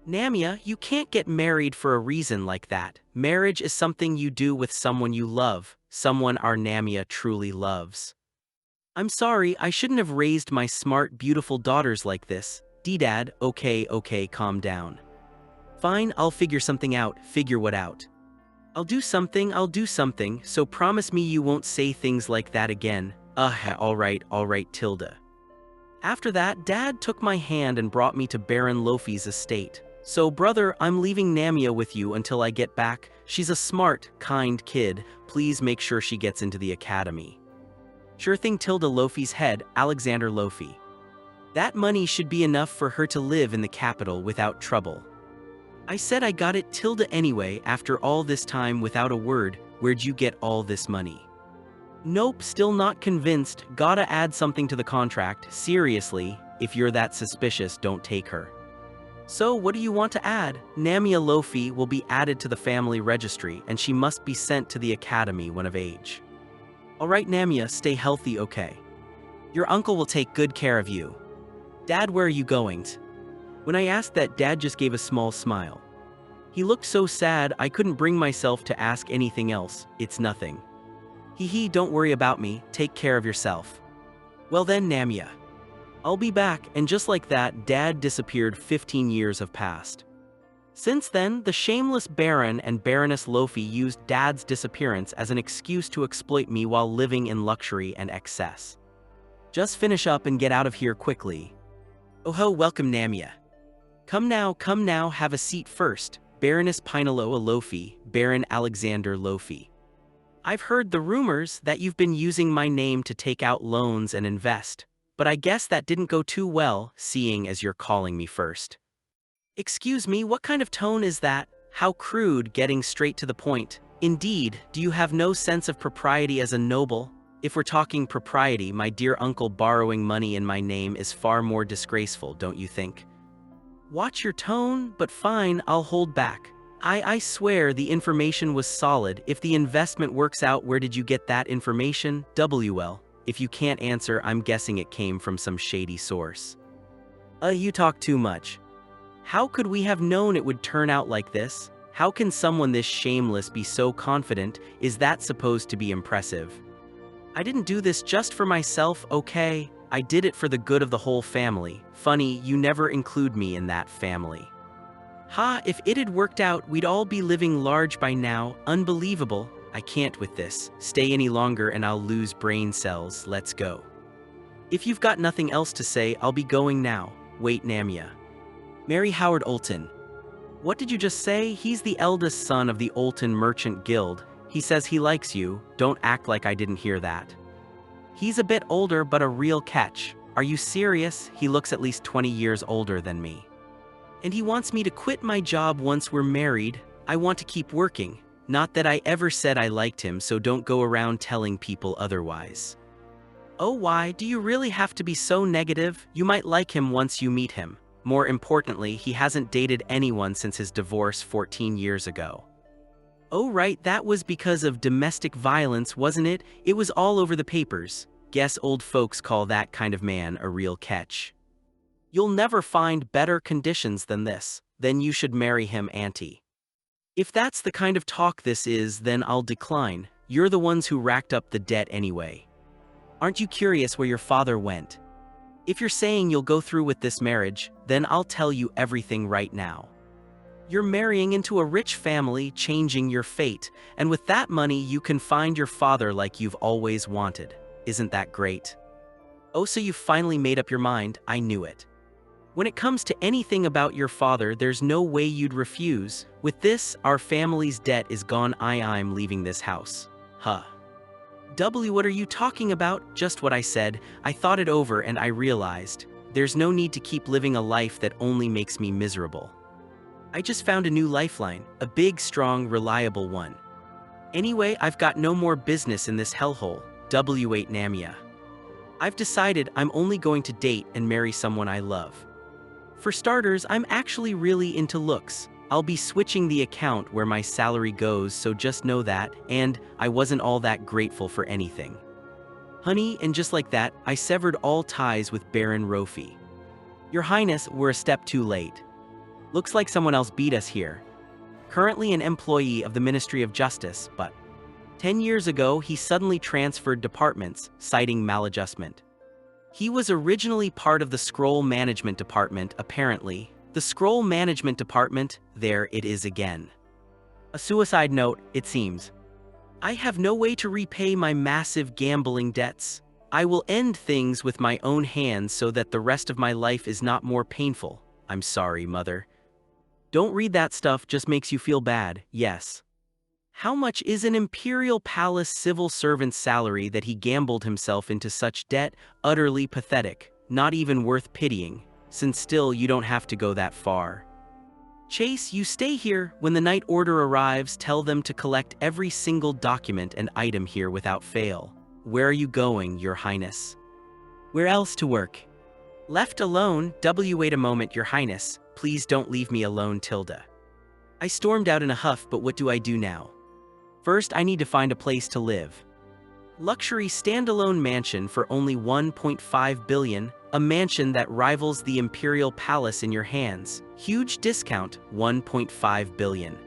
Namia, you can't get married for a reason like that. Marriage is something you do with someone you love, someone our Namia truly loves. I'm sorry, I shouldn't have raised my smart, beautiful daughters like this. Dad, okay, calm down. Fine, I'll figure something out. Figure what out? I'll do something, so promise me you won't say things like that again. All right, Tilda. After that, Dad took my hand and brought me to Baron Lofi's estate. So brother, I'm leaving Namia with you until I get back. She's a smart, kind kid. Please make sure she gets into the academy. Sure thing, Tilda. Lofi's head, Alexander Lofi. That money should be enough for her to live in the capital without trouble. I said I got it, Tilda. Anyway, after all this time without a word, where'd you get all this money? Nope, still not convinced. Gotta add something to the contract. Seriously, if you're that suspicious, don't take her. So what do you want to add? Namia Lofi will be added to the family registry and she must be sent to the academy when of age. Alright Namia, stay healthy, okay? Your uncle will take good care of you. Dad, where are you going? When I asked that, Dad just gave a small smile. He looked so sad I couldn't bring myself to ask anything else. It's nothing. Hee, don't worry about me, take care of yourself. Well then, Namia. I'll be back, and just like that, Dad disappeared. 15 years have passed. Since then, the shameless Baron and Baroness Lofi used Dad's disappearance as an excuse to exploit me while living in luxury and excess. Just finish up and get out of here quickly. Oh ho, welcome Namia. Come now, have a seat first. Baroness Pineloa Lofi, Baron Alexander Lofi. I've heard the rumors that you've been using my name to take out loans and invest, but I guess that didn't go too well, seeing as you're calling me first. Excuse me, what kind of tone is that? How crude, getting straight to the point. Indeed, do you have no sense of propriety as a noble? If we're talking propriety, my dear uncle borrowing money in my name is far more disgraceful, don't you think? Watch your tone, but fine, I'll hold back. I swear the information was solid. If the investment works out, where did you get that information? WL. If you can't answer, I'm guessing it came from some shady source. You talk too much. How could we have known it would turn out like this? How can someone this shameless be so confident? Is that supposed to be impressive? I didn't do this just for myself, okay? I did it for the good of the whole family. Funny, you never include me in that family. Ha, if it had worked out, we'd all be living large by now. Unbelievable. I can't with this. Stay any longer and I'll lose brain cells. Let's go. If you've got nothing else to say, I'll be going now. Wait, Namia. Mary Howard Olton. What did you just say? He's the eldest son of the Olton Merchant Guild. He says he likes you. Don't act like I didn't hear that. He's a bit older, but a real catch. Are you serious? He looks at least 20 years older than me. And he wants me to quit my job once we're married. I want to keep working. Not that I ever said I liked him, so don't go around telling people otherwise. Oh, why do you really have to be so negative? You might like him once you meet him. More importantly, he hasn't dated anyone since his divorce 14 years ago. Oh right, that was because of domestic violence, wasn't it? It was all over the papers. Guess old folks call that kind of man a real catch. You'll never find better conditions than this. Then you should marry him, auntie. If that's the kind of talk this is, then I'll decline. You're the ones who racked up the debt anyway. Aren't you curious where your father went? If you're saying you'll go through with this marriage, then I'll tell you everything right now. You're marrying into a rich family, changing your fate, and with that money you can find your father like you've always wanted. Isn't that great? Oh, so you finally made up your mind. I knew it. When it comes to anything about your father, there's no way you'd refuse. With this, our family's debt is gone. I'm leaving this house. Huh. What are you talking about? Just what I said. I thought it over and I realized there's no need to keep living a life that only makes me miserable. I just found a new lifeline, a big, strong, reliable one. Anyway, I've got no more business in this hellhole. W8 Namia. I've decided I'm only going to date and marry someone I love. For starters, I'm actually really into looks. I'll be switching the account where my salary goes, so just know that, and I wasn't all that grateful for anything. Honey, and just like that, I severed all ties with Baron Rofi. Your Highness, we're a step too late. Looks like someone else beat us here. Currently an employee of the Ministry of Justice, but 10 years ago he suddenly transferred departments, citing maladjustment. He was originally part of the Scroll Management Department, apparently. The Scroll Management Department, there it is again. A suicide note, it seems. I have no way to repay my massive gambling debts. I will end things with my own hands so that the rest of my life is not more painful. I'm sorry, Mother. Don't read that stuff, just makes you feel bad, yes. How much is an Imperial Palace civil servant's salary that he gambled himself into such debt? Utterly pathetic, not even worth pitying, since still you don't have to go that far. Chase, you stay here. When the night order arrives, tell them to collect every single document and item here without fail. Where are you going, Your Highness? Where else to work? Left alone? Wait a moment, Your Highness. Please don't leave me alone, Tilda. I stormed out in a huff, but what do I do now? First, I need to find a place to live. Luxury standalone mansion for only 1.5 billion, a mansion that rivals the Imperial Palace in your hands. Huge discount, 1.5 billion.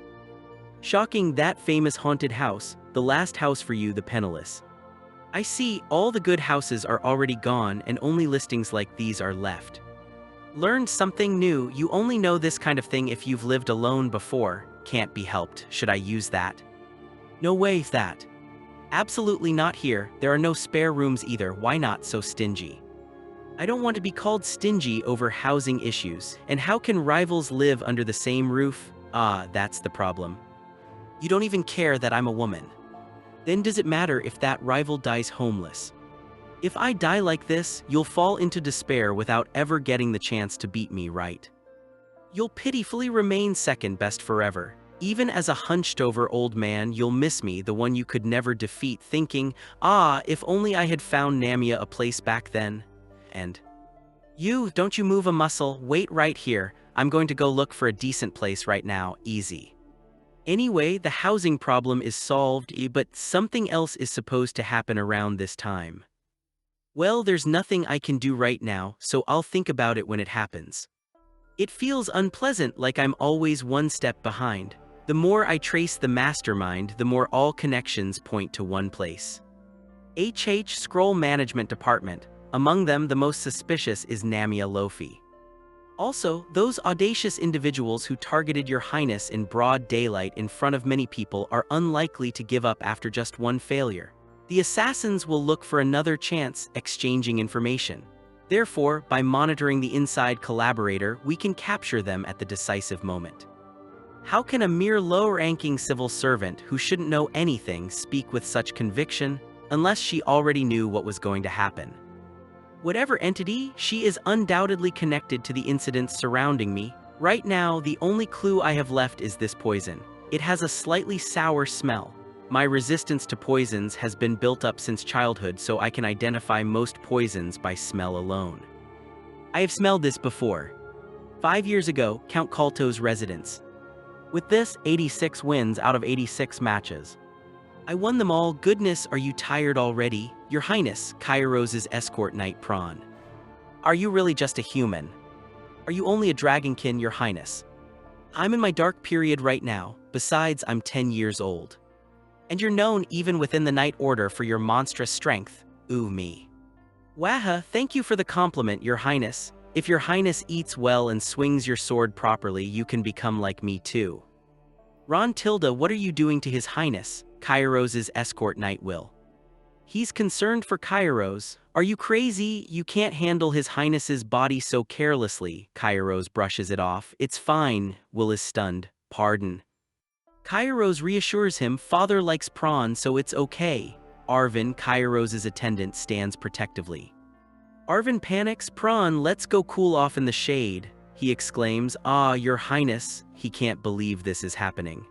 Shocking, that famous haunted house, the last house for you, the penniless. I see, all the good houses are already gone and only listings like these are left. Learned something new. You only know this kind of thing if you've lived alone before. Can't be helped. Should I use that? No way, that. Absolutely not here. There are no spare rooms either. Why not so stingy? I don't want to be called stingy over housing issues. And how can rivals live under the same roof? Ah, that's the problem. You don't even care that I'm a woman. Then does it matter if that rival dies homeless? If I die like this, you'll fall into despair without ever getting the chance to beat me, right? You'll pitifully remain second best forever. Even as a hunched-over old man, you'll miss me, the one you could never defeat, thinking, ah, if only I had found Namia a place back then. And don't you move a muscle, wait right here, I'm going to go look for a decent place right now, easy. Anyway, the housing problem is solved, but something else is supposed to happen around this time. Well, there's nothing I can do right now, so I'll think about it when it happens. It feels unpleasant, like I'm always one step behind. The more I trace the mastermind, the more all connections point to one place. Scroll Management Department. Among them, the most suspicious is Namiya Lofi. Also, those audacious individuals who targeted Your Highness in broad daylight in front of many people are unlikely to give up after just one failure. The assassins will look for another chance, exchanging information. Therefore, by monitoring the inside collaborator, we can capture them at the decisive moment. How can a mere low-ranking civil servant who shouldn't know anything speak with such conviction, unless she already knew what was going to happen? Whatever entity, she is undoubtedly connected to the incidents surrounding me. Right now, the only clue I have left is this poison. It has a slightly sour smell. My resistance to poisons has been built up since childhood, so I can identify most poisons by smell alone. I have smelled this before. 5 years ago, Count Kalto's residence. With this, 86 wins out of 86 matches. I won them all. Goodness, are you tired already? Your Highness, Kairose's escort knight Prawn. Are you really just a human? Are you only a dragonkin, Your Highness? I'm in my dark period right now, besides I'm 10 years old. And you're known even within the Knight Order for your monstrous strength. Ooh me. Waha, thank you for the compliment, Your Highness. If Your Highness eats well and swings your sword properly, you can become like me too. Ron Tilda, what are you doing to His Highness? Kairose's escort knight will. He's concerned for Kairose. Are you crazy? You can't handle His Highness's body so carelessly. Kairose brushes it off. It's fine. Will is stunned. Pardon. Kairose reassures him, father likes Prawn, so it's okay. Arvin, Kairose's attendant, stands protectively. Arvin panics. Prawn, let's go cool off in the shade. He exclaims, ah, Your Highness. He can't believe this is happening.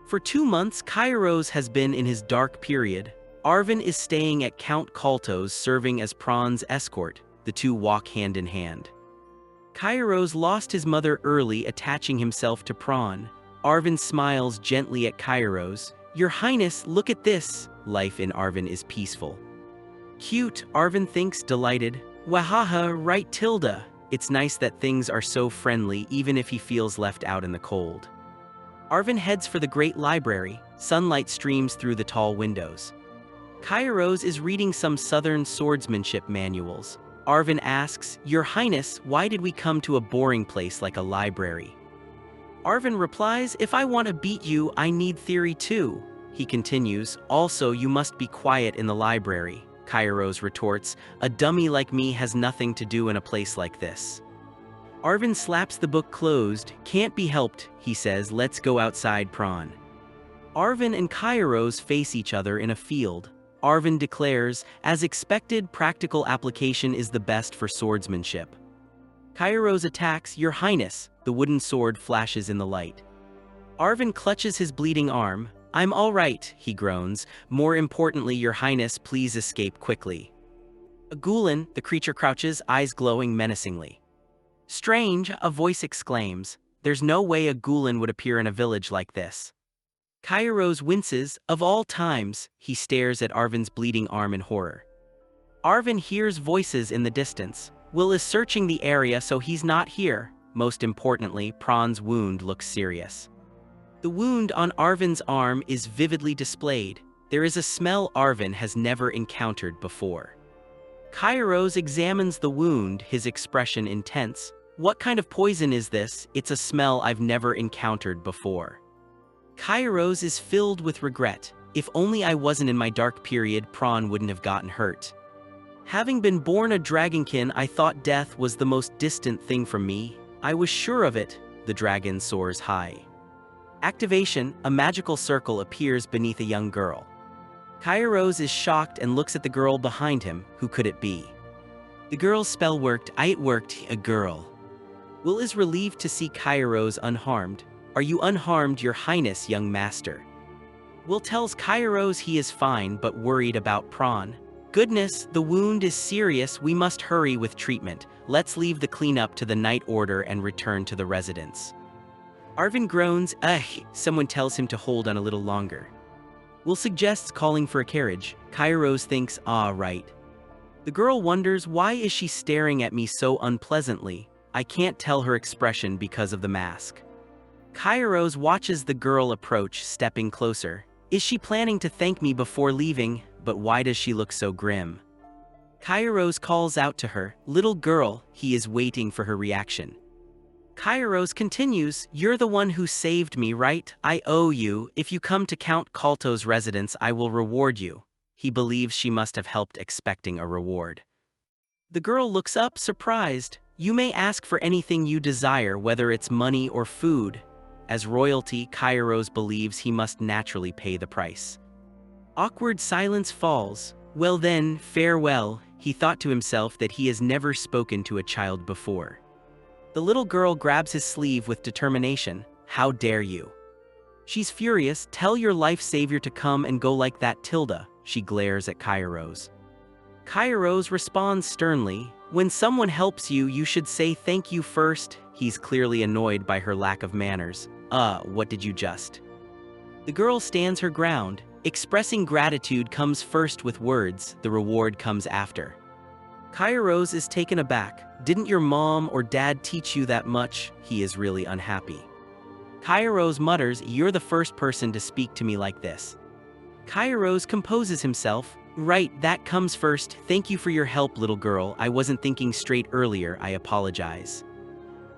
For 2 months, Kairose has been in his dark period. Arvin is staying at Count Kalto's, serving as Prawn's escort. The two walk hand in hand. Kairose lost his mother early, attaching himself to Prawn. Arvin smiles gently at Kairose. Your Highness, look at this. Life in Arvin is peaceful. Cute, Arvin thinks, delighted. Wahaha, right Tilda. It's nice that things are so friendly even if he feels left out in the cold. Arvin heads for the great library. Sunlight streams through the tall windows. Kairose is reading some southern swordsmanship manuals. Arvin asks, Your Highness, why did we come to a boring place like a library? Arvin replies, if I want to beat you, I need theory too. He continues, also you must be quiet in the library. Kairose retorts, a dummy like me has nothing to do in a place like this. Arvin slaps the book closed. Can't be helped, he says, let's go outside, Prawn. Arvin and Kairose face each other in a field. Arvin declares, as expected, practical application is the best for swordsmanship. Kairose attacks, Your Highness. The wooden sword flashes in the light. Arvin clutches his bleeding arm. I'm all right, he groans. More importantly, Your Highness, please escape quickly. A Ghoulan, the creature crouches, eyes glowing menacingly. Strange, a voice exclaims. There's no way a Ghoulan would appear in a village like this. Kairose winces. Of all times, he stares at Arvin's bleeding arm in horror. Arvin hears voices in the distance. Will is searching the area, so he's not here. Most importantly, Prawn's wound looks serious. The wound on Arvin's arm is vividly displayed. There is a smell Arvin has never encountered before. Kairose examines the wound, his expression intense. What kind of poison is this? It's a smell I've never encountered before. Kairose is filled with regret. If only I wasn't in my dark period, Prawn wouldn't have gotten hurt. Having been born a dragonkin, I thought death was the most distant thing from me. I was sure of it. The dragon soars high. Activation, a magical circle appears beneath a young girl. Kairose is shocked and looks at the girl behind him. Who could it be? The girl's spell worked. It worked. A girl. Will is relieved to see Kairose unharmed. "Are you unharmed, your highness, young master?" Will tells Kairos he is fine but worried about Prawn. "Goodness, the wound is serious, we must hurry with treatment. Let's leave the cleanup to the night order and return to the residence." Arvin groans, "Ugh," someone tells him to hold on a little longer. Will suggests calling for a carriage. Kairos thinks, "Ah, right." The girl wonders, "Why is she staring at me so unpleasantly?" I can't tell her expression because of the mask. Kairos watches the girl approach, stepping closer. Is she planning to thank me before leaving? But why does she look so grim? Kairos calls out to her, "Little girl," he is waiting for her reaction. Kairos continues, "You're the one who saved me, right? I owe you. If you come to Count Kalto's residence, I will reward you." He believes she must have helped, expecting a reward. The girl looks up, surprised. "You may ask for anything you desire, whether it's money or food." As royalty, Kairos believes he must naturally pay the price. Awkward silence falls. "Well then, farewell," he thought to himself that he has never spoken to a child before. The little girl grabs his sleeve with determination. "How dare you?" She's furious. "Tell your life savior to come and go like that, Tilda." She glares at Kairos. Kairos responds sternly, "When someone helps you, you should say thank you first." He's clearly annoyed by her lack of manners. What did you just?" The girl stands her ground. Expressing gratitude comes first with words, the reward comes after. Kairos is taken aback. "Didn't your mom or dad teach you that much?" He is really unhappy. Kairos mutters, "You're the first person to speak to me like this." Kairos composes himself. "Right, that comes first. Thank you for your help, little girl. I wasn't thinking straight earlier, I apologize."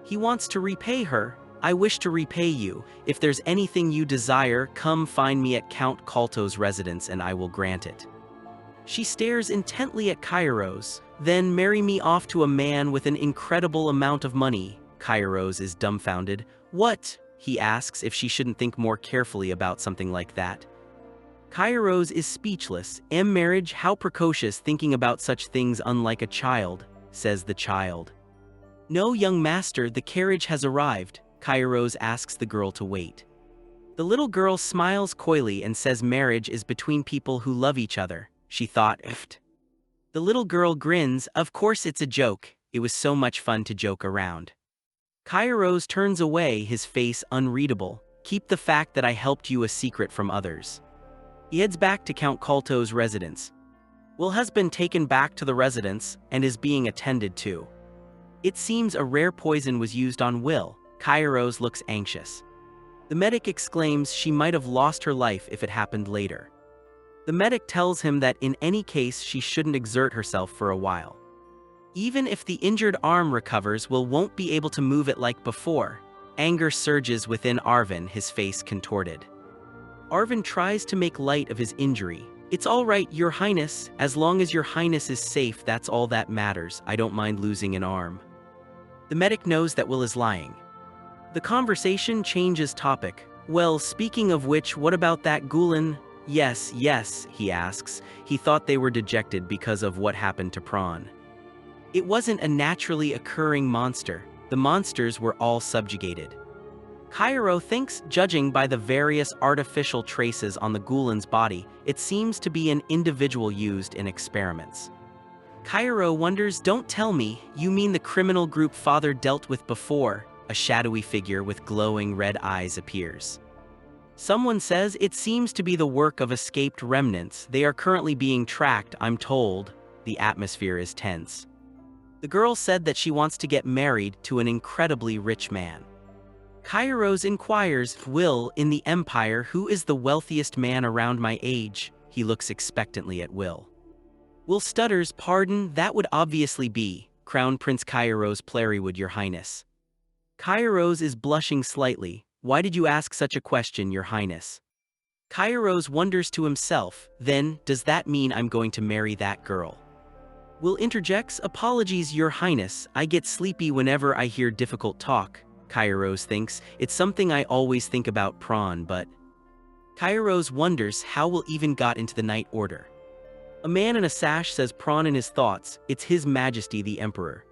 He wants to repay her. "I wish to repay you. If there's anything you desire, come find me at Count Kalto's residence and I will grant it." She stares intently at Kairos. "Then marry me off to a man with an incredible amount of money." Kairos is dumbfounded. "What?" He asks if she shouldn't think more carefully about something like that. Kairos is speechless. "Marriage, how precocious, thinking about such things unlike a child," says the child. "No, young master, the carriage has arrived." Kairos asks the girl to wait. The little girl smiles coyly and says marriage is between people who love each other. She thought, "Ift." The little girl grins. "Of course it's a joke. It was so much fun to joke around." Kairos turns away, his face unreadable. "Keep the fact that I helped you a secret from others." He heads back to Count Kalto's residence. Will has been taken back to the residence and is being attended to. It seems a rare poison was used on Will. Kairos looks anxious. The medic exclaims she might have lost her life if it happened later. The medic tells him that in any case she shouldn't exert herself for a while. Even if the injured arm recovers, Will won't be able to move it like before. Anger surges within Arvin, his face contorted. Arvin tries to make light of his injury. "It's all right, your highness. As long as your highness is safe, that's all that matters. I don't mind losing an arm." The medic knows that Will is lying. The conversation changes topic. "Well, speaking of which, what about that Gulen?" Yes, he asks. He thought they were dejected because of what happened to Prawn. It wasn't a naturally occurring monster. The monsters were all subjugated. Kairo thinks, judging by the various artificial traces on the Gulen's body, it seems to be an individual used in experiments. Kairo wonders, "Don't tell me, you mean the criminal group father dealt with before?" A shadowy figure with glowing red eyes appears. Someone says it seems to be the work of escaped remnants. They are currently being tracked, I'm told. The atmosphere is tense. The girl said that she wants to get married to an incredibly rich man. Kairos inquires, "Will, in the Empire, who is the wealthiest man around my age?" He looks expectantly at Will. Will stutters, "Pardon, that would obviously be Crown Prince Kairos Plariwood, your highness." Kairos is blushing slightly. "Why did you ask such a question, your highness?" Kairos wonders to himself, "Then, does that mean I'm going to marry that girl?" Will interjects, "Apologies, your highness, I get sleepy whenever I hear difficult talk." Kairos thinks, "It's something I always think about Prawn, but..." Kairos wonders how Will even got into the night order. A man in a sash says Prawn in his thoughts, "It's His Majesty the Emperor."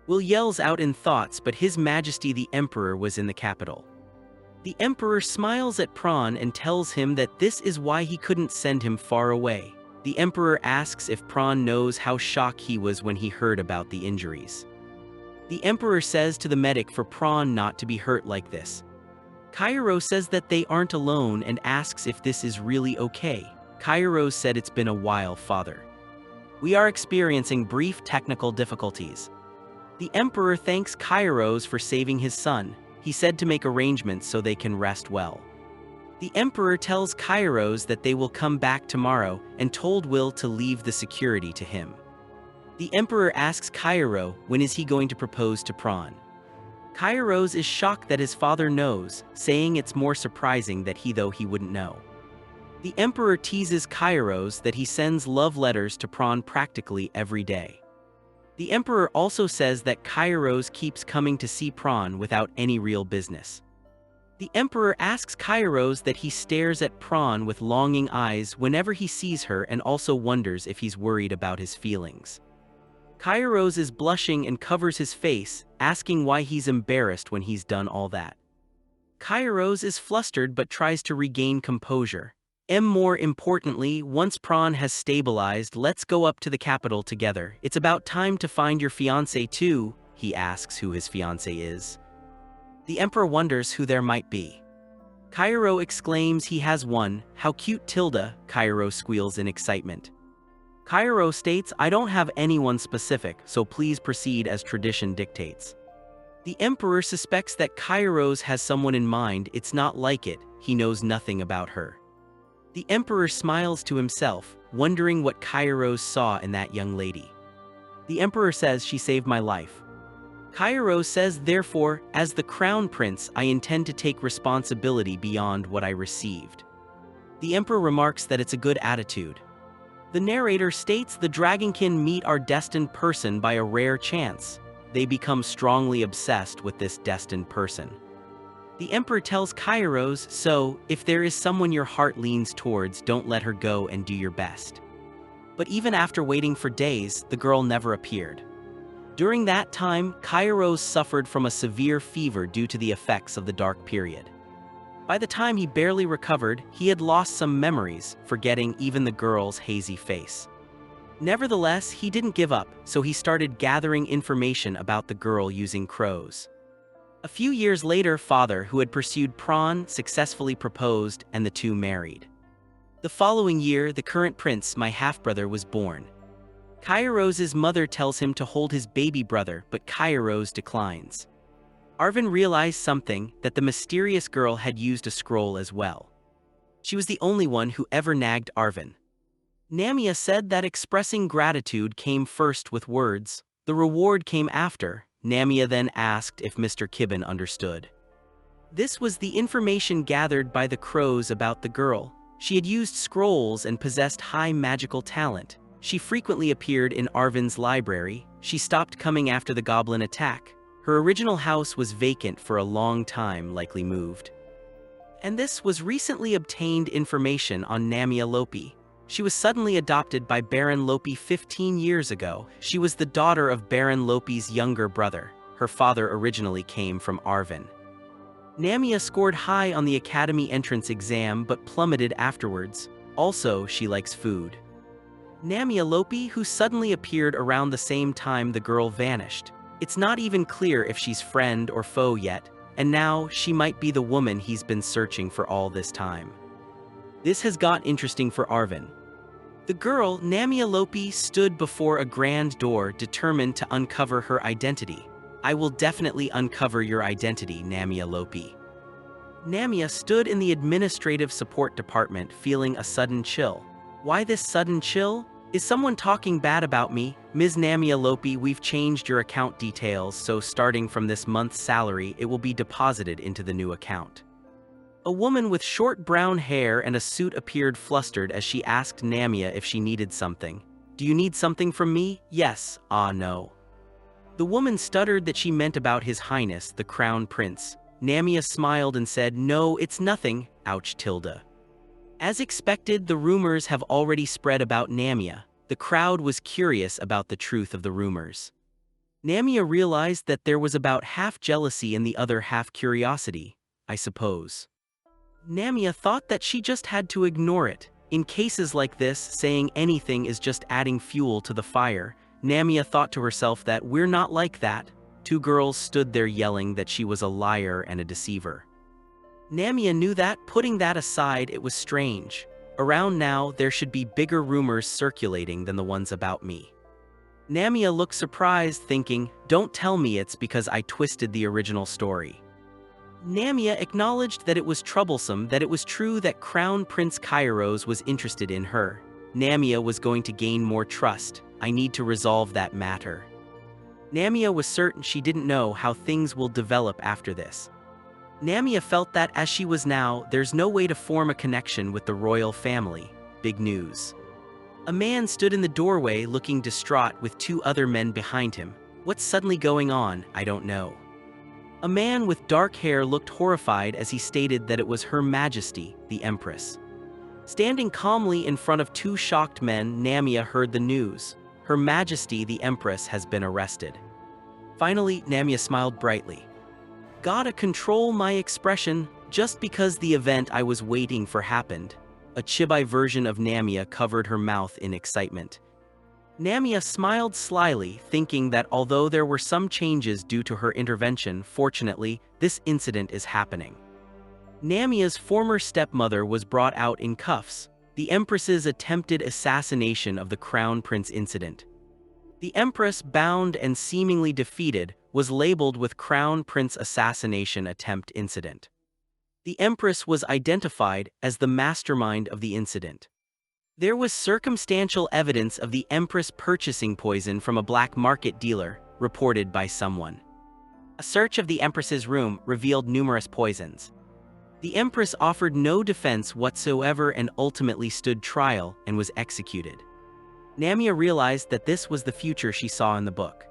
Will yells out in thoughts, but His Majesty the Emperor was in the capital. The emperor smiles at Prawn and tells him that this is why he couldn't send him far away. The emperor asks if Prawn knows how shocked he was when he heard about the injuries. The emperor says to the medic for Prawn not to be hurt like this. Kairo says that they aren't alone and asks if this is really okay. Kairo said it's been a while, father. We are experiencing brief technical difficulties. The emperor thanks Kairos for saving his son. He said to make arrangements so they can rest well. The emperor tells Kairos that they will come back tomorrow and told Will to leave the security to him. The emperor asks Kairo when is he going to propose to Prawn. Kairos is shocked that his father knows, saying it's more surprising that he wouldn't know. The emperor teases Kairos that he sends love letters to Prawn practically every day. The emperor also says that Kairos keeps coming to see Prawn without any real business. The emperor asks Kairos that he stares at Prawn with longing eyes whenever he sees her and also wonders if he's worried about his feelings. Kairos is blushing and covers his face, asking why he's embarrassed when he's done all that. Kairos is flustered but tries to regain composure. More importantly, once Prawn has stabilized, let's go up to the capital together. It's about time to find your fiancé too, he asks who his fiancé is. The emperor wonders who there might be. Kairo exclaims he has one. How cute, Tilda, Kairo squeals in excitement. Kairo states, I don't have anyone specific, so please proceed as tradition dictates. The emperor suspects that Kairos has someone in mind. It's not like it, he knows nothing about her. The emperor smiles to himself, wondering what Kairos saw in that young lady. The emperor says she saved my life. Kairos says, therefore, as the crown prince, I intend to take responsibility beyond what I received. The emperor remarks that it's a good attitude. The narrator states the dragonkin meet our destined person by a rare chance. They become strongly obsessed with this destined person. The emperor tells Kairos, so, if there is someone your heart leans towards, don't let her go and do your best. But even after waiting for days, the girl never appeared. During that time, Kairos suffered from a severe fever due to the effects of the dark period. By the time he barely recovered, he had lost some memories, forgetting even the girl's hazy face. Nevertheless, he didn't give up, so he started gathering information about the girl using crows. A few years later, father, who had pursued Prawn, successfully proposed, and the two married. The following year, the current prince, my half-brother, was born. Kairos' mother tells him to hold his baby brother, but Kairos declines. Arvin realized something, that the mysterious girl had used a scroll as well. She was the only one who ever nagged Arvin. Namia said that expressing gratitude came first with words, the reward came after. Namia then asked if Mr. Kibben understood. This was the information gathered by the crows about the girl. She had used scrolls and possessed high magical talent. She frequently appeared in Arvin's library. She stopped coming after the goblin attack. Her original house was vacant for a long time, likely moved. And this was recently obtained information on Namiya Lopi. She was suddenly adopted by Baron Lopi 15 years ago. She was the daughter of Baron Lopi's younger brother. Her father originally came from Arvin. Namiya scored high on the academy entrance exam but plummeted afterwards. Also, she likes food. Namiya Lopi, who suddenly appeared around the same time the girl vanished. It's not even clear if she's friend or foe yet, and now she might be the woman he's been searching for all this time. This has got interesting for Arvin. The girl, Namiya Lopi, stood before a grand door determined to uncover her identity. I will definitely uncover your identity, Namiya Lopi. Namiya stood in the administrative support department feeling a sudden chill. Why this sudden chill? Is someone talking bad about me? Ms. Namiya Lopi, we've changed your account details, so starting from this month's salary, it will be deposited into the new account. A woman with short brown hair and a suit appeared flustered as she asked Namiya if she needed something. Do you need something from me? Yes. No. The woman stuttered that she meant about His Highness, the Crown Prince. Namiya smiled and said, no, it's nothing. Ouch, Tilda. As expected, the rumors have already spread about Namiya. The crowd was curious about the truth of the rumors. Namiya realized that there was about half jealousy and the other half curiosity. I suppose. Namia thought that she just had to ignore it. In cases like this, saying anything is just adding fuel to the fire. Namia thought to herself that we're not like that. Two girls stood there yelling that she was a liar and a deceiver. Namia knew that, putting that aside, it was strange. Around now, there should be bigger rumors circulating than the ones about me. Namia looked surprised, thinking, don't tell me it's because I twisted the original story. Namia acknowledged that it was troublesome, that it was true that Crown Prince Kairos was interested in her. Namia was going to gain more trust. I need to resolve that matter. Namia was certain she didn't know how things will develop after this. Namia felt that as she was now, there's no way to form a connection with the royal family. Big news. A man stood in the doorway looking distraught with two other men behind him. What's suddenly going on? I don't know. A man with dark hair looked horrified as he stated that it was Her Majesty, the Empress. Standing calmly in front of two shocked men, Namia heard the news. Her Majesty, the Empress, has been arrested. Finally, Namia smiled brightly. Gotta control my expression, just because the event I was waiting for happened. A chibi version of Namia covered her mouth in excitement. Namia smiled slyly, thinking that although there were some changes due to her intervention, fortunately, this incident is happening. Namia's former stepmother was brought out in cuffs. The Empress's attempted assassination of the Crown Prince incident. The Empress, bound and seemingly defeated, was labeled with Crown Prince assassination attempt incident. The Empress was identified as the mastermind of the incident. There was circumstantial evidence of the Empress purchasing poison from a black market dealer, reported by someone. A search of the Empress's room revealed numerous poisons. The Empress offered no defense whatsoever and ultimately stood trial and was executed. Namia realized that this was the future she saw in the book.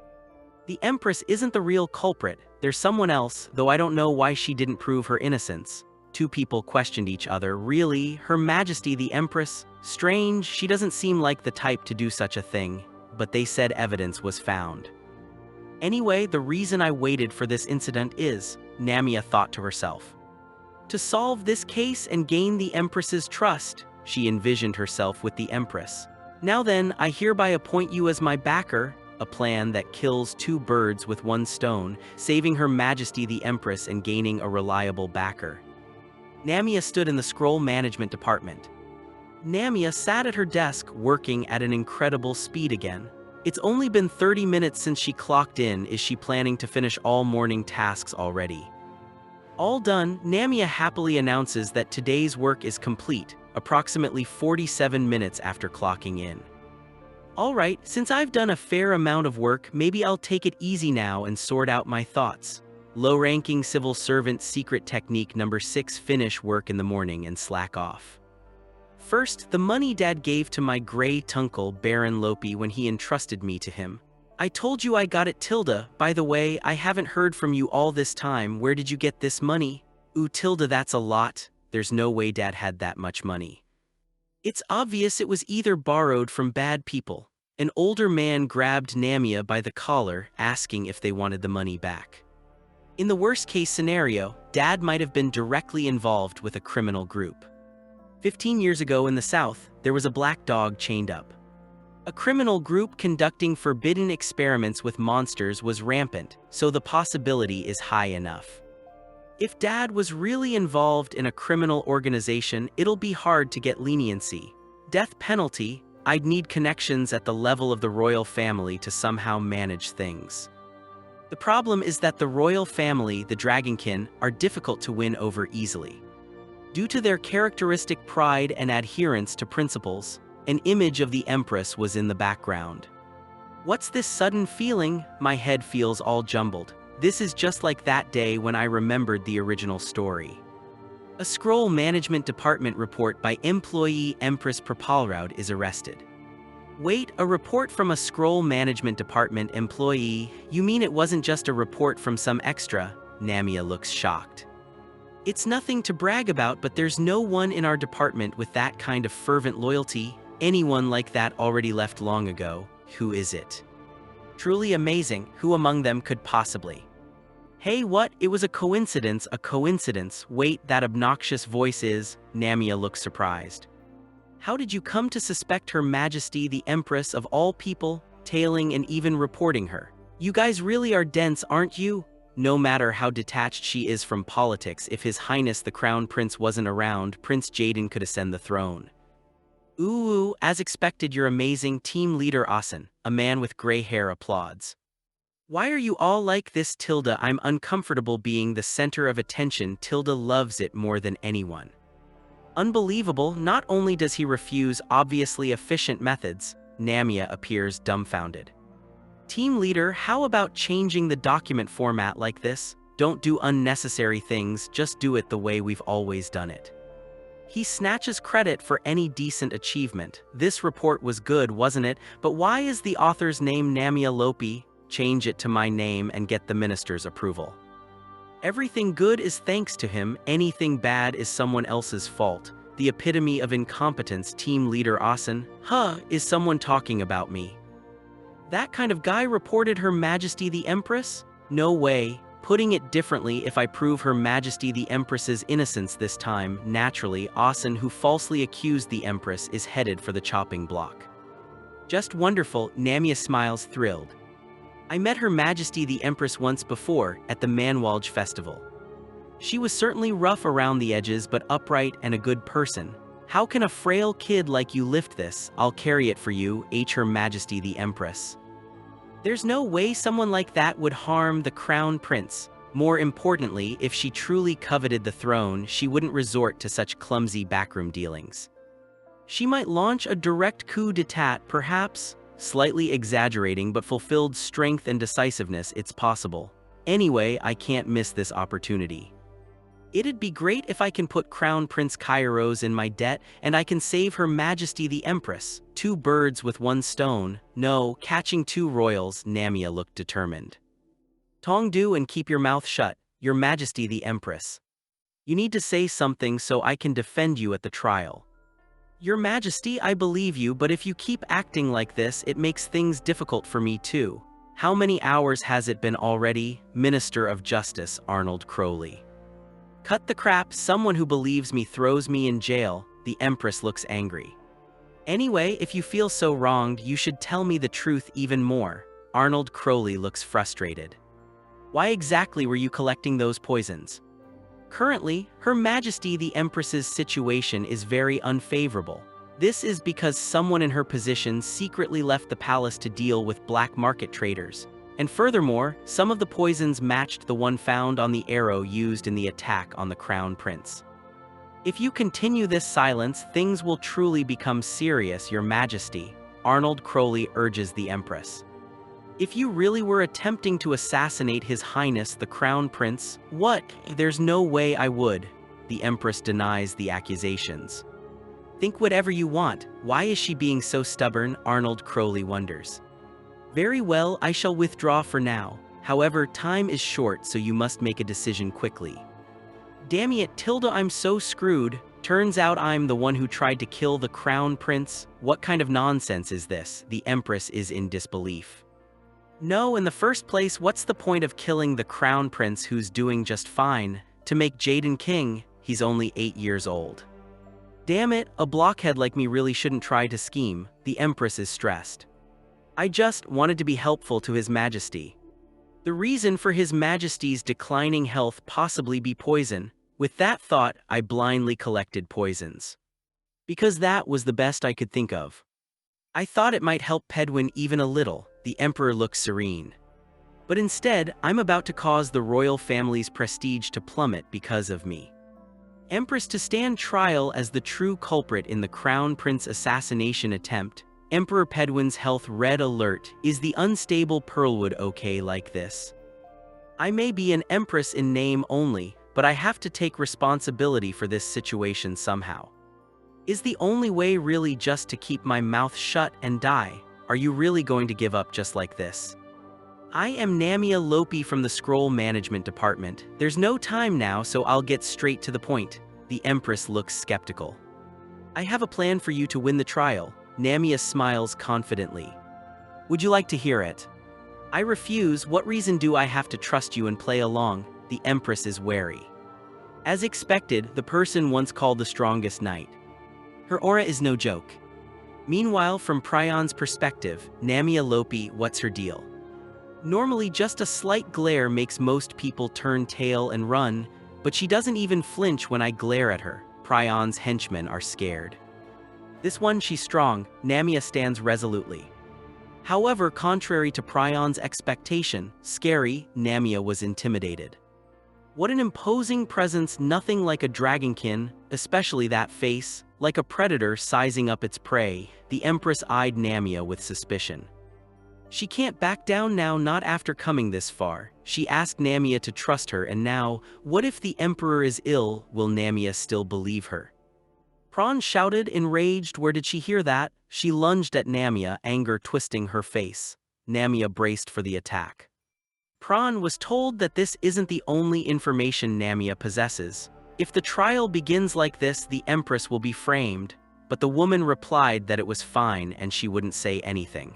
The Empress isn't the real culprit, there's someone else, though I don't know why she didn't prove her innocence. Two people questioned each other. Really? Her Majesty the Empress? Strange, she doesn't seem like the type to do such a thing, but they said evidence was found. Anyway, the reason I waited for this incident is, Namia thought to herself. To solve this case and gain the Empress's trust, she envisioned herself with the Empress. Now then, I hereby appoint you as my backer, a plan that kills two birds with one stone, saving Her Majesty the Empress and gaining a reliable backer. Namia stood in the scroll management department. Namia sat at her desk working at an incredible speed again. It's only been 30 minutes since she clocked in. Is she planning to finish all morning tasks already? All done, Namia happily announces that today's work is complete, approximately 47 minutes after clocking in. Alright, since I've done a fair amount of work, maybe I'll take it easy now and sort out my thoughts. Low-ranking civil servant secret technique number 6: finish work in the morning and slack off. First, the money Dad gave to my gray tuncle Baron Lopi when he entrusted me to him. I told you I got it, Tilda. By the way, I haven't heard from you all this time. Where did you get this money? Ooh, Tilda, that's a lot. There's no way Dad had that much money. It's obvious it was either borrowed from bad people. An older man grabbed Namia by the collar, asking if they wanted the money back. In the worst-case scenario, Dad might have been directly involved with a criminal group. 15 years ago in the South, there was a black dog chained up. A criminal group conducting forbidden experiments with monsters was rampant, so the possibility is high enough. If Dad was really involved in a criminal organization, it'll be hard to get leniency. Death penalty, I'd need connections at the level of the royal family to somehow manage things. The problem is that the royal family, the Dragonkin, are difficult to win over easily. Due to their characteristic pride and adherence to principles, an image of the Empress was in the background. What's this sudden feeling? My head feels all jumbled. This is just like that day when I remembered the original story. A scroll management department report by employee Empress Propalraud is arrested. Wait, a report from a scroll management department employee? You mean it wasn't just a report from some extra? Namia looks shocked. It's nothing to brag about, but there's no one in our department with that kind of fervent loyalty. Anyone like that already left long ago. Who is it? Truly amazing. Who among them could possibly? Hey, what? It was a coincidence, a coincidence. Wait, that obnoxious voice is... Namia looks surprised. How did you come to suspect Her Majesty the Empress of all people, tailing and even reporting her? You guys really are dense, aren't you? No matter how detached she is from politics, if His Highness the Crown Prince wasn't around, Prince Jaden could ascend the throne. Ooh, as expected, you're amazing, team leader Asen, a man with gray hair applauds. Why are you all like this, Tilda? I'm uncomfortable being the center of attention. Tilda loves it more than anyone. Unbelievable, not only does he refuse obviously efficient methods, Namia appears dumbfounded. Team leader, how about changing the document format like this? Don't do unnecessary things, just do it the way we've always done it. He snatches credit for any decent achievement. This report was good, wasn't it? But why is the author's name Namiya Lopi? Change it to my name and get the minister's approval. Everything good is thanks to him, anything bad is someone else's fault. The epitome of incompetence, team leader Asen. Is someone talking about me? That kind of guy reported Her Majesty the Empress? No way. Putting it differently, if I prove Her Majesty the Empress's innocence this time, naturally, Asen, who falsely accused the Empress, is headed for the chopping block. Just wonderful, Namia smiles thrilled. I met Her Majesty the Empress once before, at the Manhwa festival. She was certainly rough around the edges but upright and a good person. How can a frail kid like you lift this? I'll carry it for you, Her Majesty the Empress. There's no way someone like that would harm the Crown Prince. More importantly, if she truly coveted the throne, she wouldn't resort to such clumsy backroom dealings. She might launch a direct coup d'etat, perhaps? Slightly exaggerating, but fulfilled strength and decisiveness, it's possible. Anyway, I can't miss this opportunity. It'd be great if I can put Crown Prince Kairos in my debt, and I can save Her Majesty the Empress. 2 birds with 1 stone. No, catching 2 royals. Namia looked determined. Tongdu and keep your mouth shut, Your Majesty the Empress. You need to say something so I can defend you at the trial. Your Majesty, I believe you, but if you keep acting like this, it makes things difficult for me too. How many hours has it been already? Minister of Justice Arnold Crowley. Cut the crap, someone who believes me throws me in jail. The Empress looks angry. Anyway, if you feel so wronged, you should tell me the truth even more. Arnold Crowley looks frustrated. Why exactly were you collecting those poisons? Currently, Her Majesty the Empress's situation is very unfavorable. This is because someone in her position secretly left the palace to deal with black market traders. And furthermore, some of the poisons matched the one found on the arrow used in the attack on the Crown Prince. If you continue this silence, things will truly become serious, Your Majesty, Arnold Crowley urges the Empress. If you really were attempting to assassinate His Highness the Crown Prince, what? There's no way I would. The Empress denies the accusations. Think whatever you want. Why is she being so stubborn? Arnold Crowley wonders. Very well, I shall withdraw for now. However, time is short, so you must make a decision quickly. Damn it, Tilda, I'm so screwed. Turns out I'm the one who tried to kill the Crown Prince. What kind of nonsense is this? The Empress is in disbelief. No, in the first place, what's the point of killing the Crown Prince who's doing just fine? To make Jaden king, he's only 8 years old. Damn it, a blockhead like me really shouldn't try to scheme. The Empress is stressed. I just wanted to be helpful to His Majesty. The reason for His Majesty's declining health possibly be poison. With that thought, I blindly collected poisons. Because that was the best I could think of. I thought it might help Pedwin even a little. The Emperor looks serene. But instead, I'm about to cause the royal family's prestige to plummet because of me. Empress to stand trial as the true culprit in the Crown Prince assassination attempt. Emperor Pedwin's health red alert. Is the unstable Pearlwood okay like this? I may be an Empress in name only, but I have to take responsibility for this situation somehow. Is the only way really just to keep my mouth shut and die? Are you really going to give up just like this? I am Namiya Lopi from the Scroll Management Department. There's no time now, so I'll get straight to the point. The Empress looks skeptical. I have a plan for you to win the trial. Namia smiles confidently. Would you like to hear it? I refuse. What reason do I have to trust you and play along? The Empress is wary. As expected, the person once called the strongest knight. Her aura is no joke. Meanwhile, from Prion's perspective, Namiya Lopi, what's her deal? Normally, just a slight glare makes most people turn tail and run, but she doesn't even flinch when I glare at her. Prion's henchmen are scared. This one, she's strong. Namiya stands resolutely. However, contrary to Prion's expectation, scary, Namiya was intimidated. What an imposing presence, nothing like a dragonkin, especially that face, like a predator sizing up its prey. The Empress eyed Namiya with suspicion. She can't back down now, not after coming this far. She asked Namiya to trust her, and now, what if the Emperor is ill? Will Namiya still believe her? Prawn shouted, enraged. Where did she hear that? She lunged at Namiya, anger twisting her face. Namiya braced for the attack. Prawn was told that this isn't the only information Namiya possesses. If the trial begins like this, the Empress will be framed, but the woman replied that it was fine and she wouldn't say anything.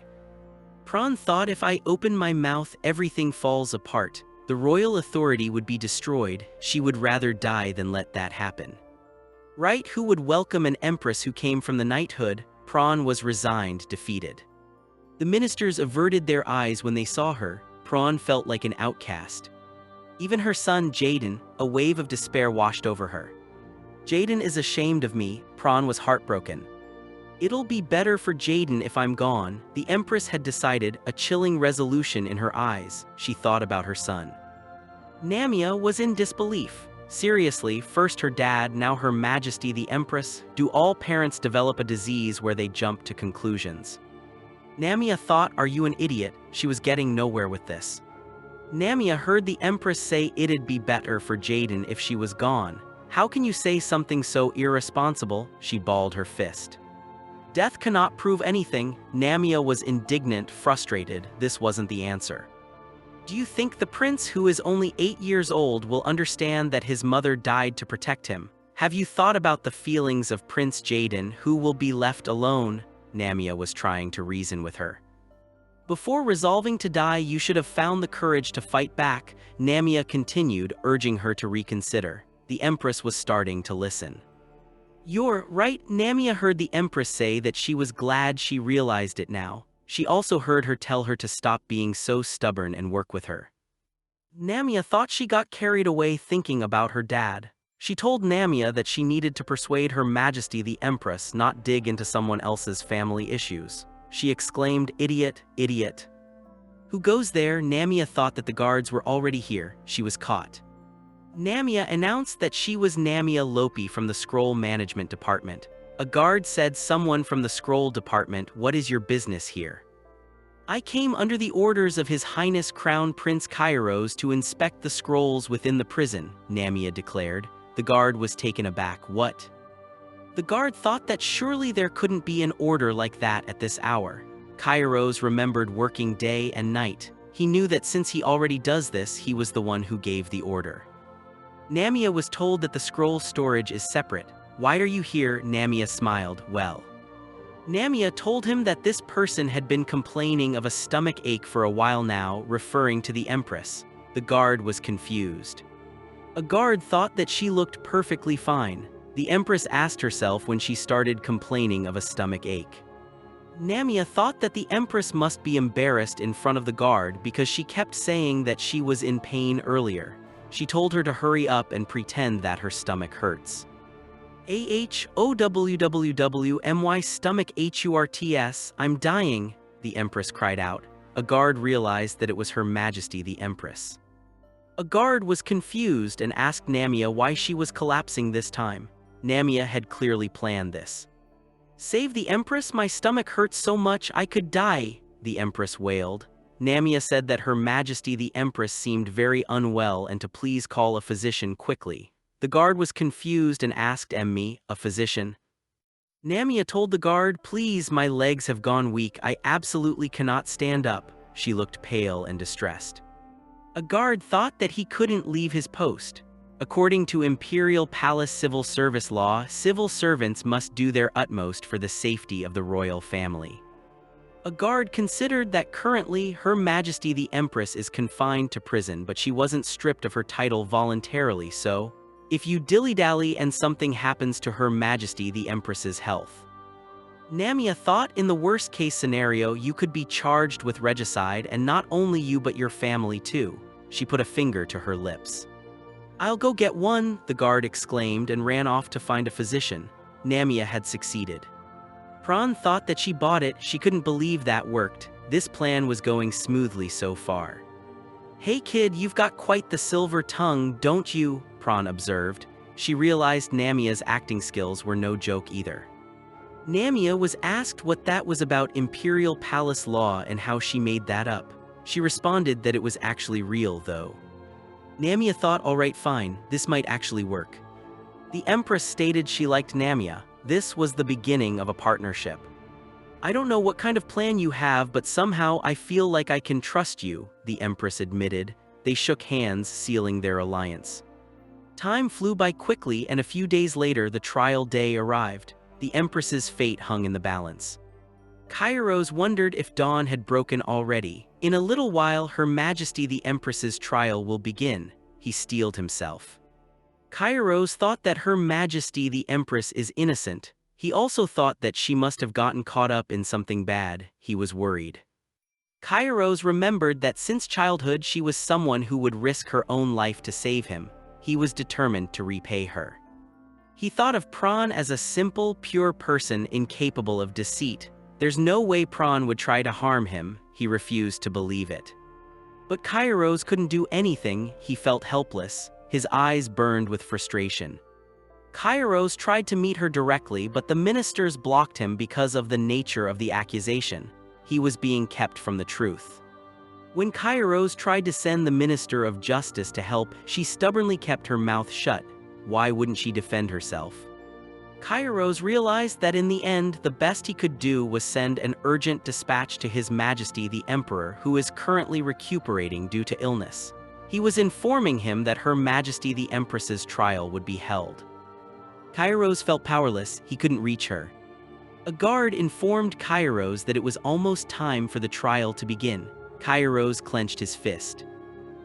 Prawn thought, if I open my mouth, everything falls apart. The royal authority would be destroyed. She would rather die than let that happen. Right? Who would welcome an empress who came from the knighthood? Prawn was resigned, defeated. The ministers averted their eyes when they saw her. Prawn felt like an outcast. Even her son, Jaden, a wave of despair washed over her. Jaden is ashamed of me. Prawn was heartbroken. It'll be better for Jaden if I'm gone, the Empress had decided, a chilling resolution in her eyes. She thought about her son. Namiya was in disbelief. Seriously, first her dad, now Her Majesty the Empress? Do all parents develop a disease where they jump to conclusions? Namiya thought, are you an idiot? She was getting nowhere with this. Namiya heard the Empress say it'd be better for Jaden if she was gone. How can you say something so irresponsible? She balled her fist. Death cannot prove anything. Namiya was indignant, frustrated. This wasn't the answer. Do you think the prince, who is only 8 years old, will understand that his mother died to protect him? Have you thought about the feelings of Prince Jaden, who will be left alone? Namiya was trying to reason with her. Before resolving to die, you should have found the courage to fight back, Namiya continued, urging her to reconsider. The Empress was starting to listen. You're right. Namiya heard the Empress say that she was glad she realized it now. She also heard her tell her to stop being so stubborn and work with her. Namiya thought she got carried away thinking about her dad. She told Namiya that she needed to persuade Her Majesty the Empress, not dig into someone else's family issues. She exclaimed, idiot, idiot. Who goes there? Namiya thought that the guards were already here. She was caught. Namiya announced that she was Namiya Lopi from the Scroll Management Department. A guard said, someone from the Scroll Department, what is your business here? I came under the orders of His Highness Crown Prince Kairos to inspect the scrolls within the prison, Namiya declared. The guard was taken aback. What? The guard thought that surely there couldn't be an order like that at this hour. Kairos remembered working day and night. He knew that since he already does this, he was the one who gave the order. Namiya was told that the scroll storage is separate. Why are you here? Namiya smiled. Well. Namiya told him that this person had been complaining of a stomach ache for a while now, referring to the Empress. The guard was confused. A guard thought that she looked perfectly fine. The Empress asked herself when she started complaining of a stomach ache. Namiya thought that the Empress must be embarrassed in front of the guard because she kept saying that she was in pain earlier. She told her to hurry up and pretend that her stomach hurts. AHOWWWMY stomach hurts, I'm dying, the Empress cried out. A guard realized that it was Her Majesty the Empress. A guard was confused and asked Namiya why she was collapsing this time. Namiya had clearly planned this. Save the Empress, my stomach hurts so much I could die, the Empress wailed. Namiya said that Her Majesty the Empress seemed very unwell and to please call a physician quickly. The guard was confused and asked me, a physician? Namiya told the guard, please, my legs have gone weak, I absolutely cannot stand up. She looked pale and distressed. A guard thought that he couldn't leave his post. According to Imperial Palace civil service law, civil servants must do their utmost for the safety of the royal family. A guard considered that currently Her Majesty the Empress is confined to prison, but she wasn't stripped of her title voluntarily, so if you dilly-dally and something happens to Her Majesty the Empress's health. Namia thought in the worst-case scenario you could be charged with regicide, and not only you but your family too. She put a finger to her lips. "I'll go get one," the guard exclaimed and ran off to find a physician. Namia had succeeded. Pran thought that she bought it. She couldn't believe that worked. This plan was going smoothly so far. "Hey kid, you've got quite the silver tongue, don't you?" Pran observed. She realized Namia's acting skills were no joke either. Namia was asked what that was about imperial palace law and how she made that up. She responded that it was actually real though. Namia thought, alright fine, this might actually work. The Empress stated she liked Namia. This was the beginning of a partnership. "I don't know what kind of plan you have, but somehow I feel like I can trust you," the Empress admitted. They shook hands, sealing their alliance. Time flew by quickly, and a few days later the trial day arrived. The Empress's fate hung in the balance. Kairos wondered if dawn had broken already. "In a little while Her Majesty the Empress's trial will begin," he steeled himself. Kairos thought that Her Majesty the Empress is innocent. He also thought that she must have gotten caught up in something bad. He was worried. Kairos remembered that since childhood she was someone who would risk her own life to save him. He was determined to repay her. He thought of Pran as a simple, pure person incapable of deceit. There's no way Pran would try to harm him. He refused to believe it. But Kairos couldn't do anything. He felt helpless. His eyes burned with frustration. Kairos tried to meet her directly, but the ministers blocked him because of the nature of the accusation. He was being kept from the truth. When Kairos tried to send the Minister of Justice to help, she stubbornly kept her mouth shut. Why wouldn't she defend herself? Kairos realized that in the end, the best he could do was send an urgent dispatch to His Majesty the Emperor, who is currently recuperating due to illness. He was informing him that Her Majesty the Empress's trial would be held. Kairos felt powerless. He couldn't reach her. A guard informed Kairos that it was almost time for the trial to begin. Kairos clenched his fist.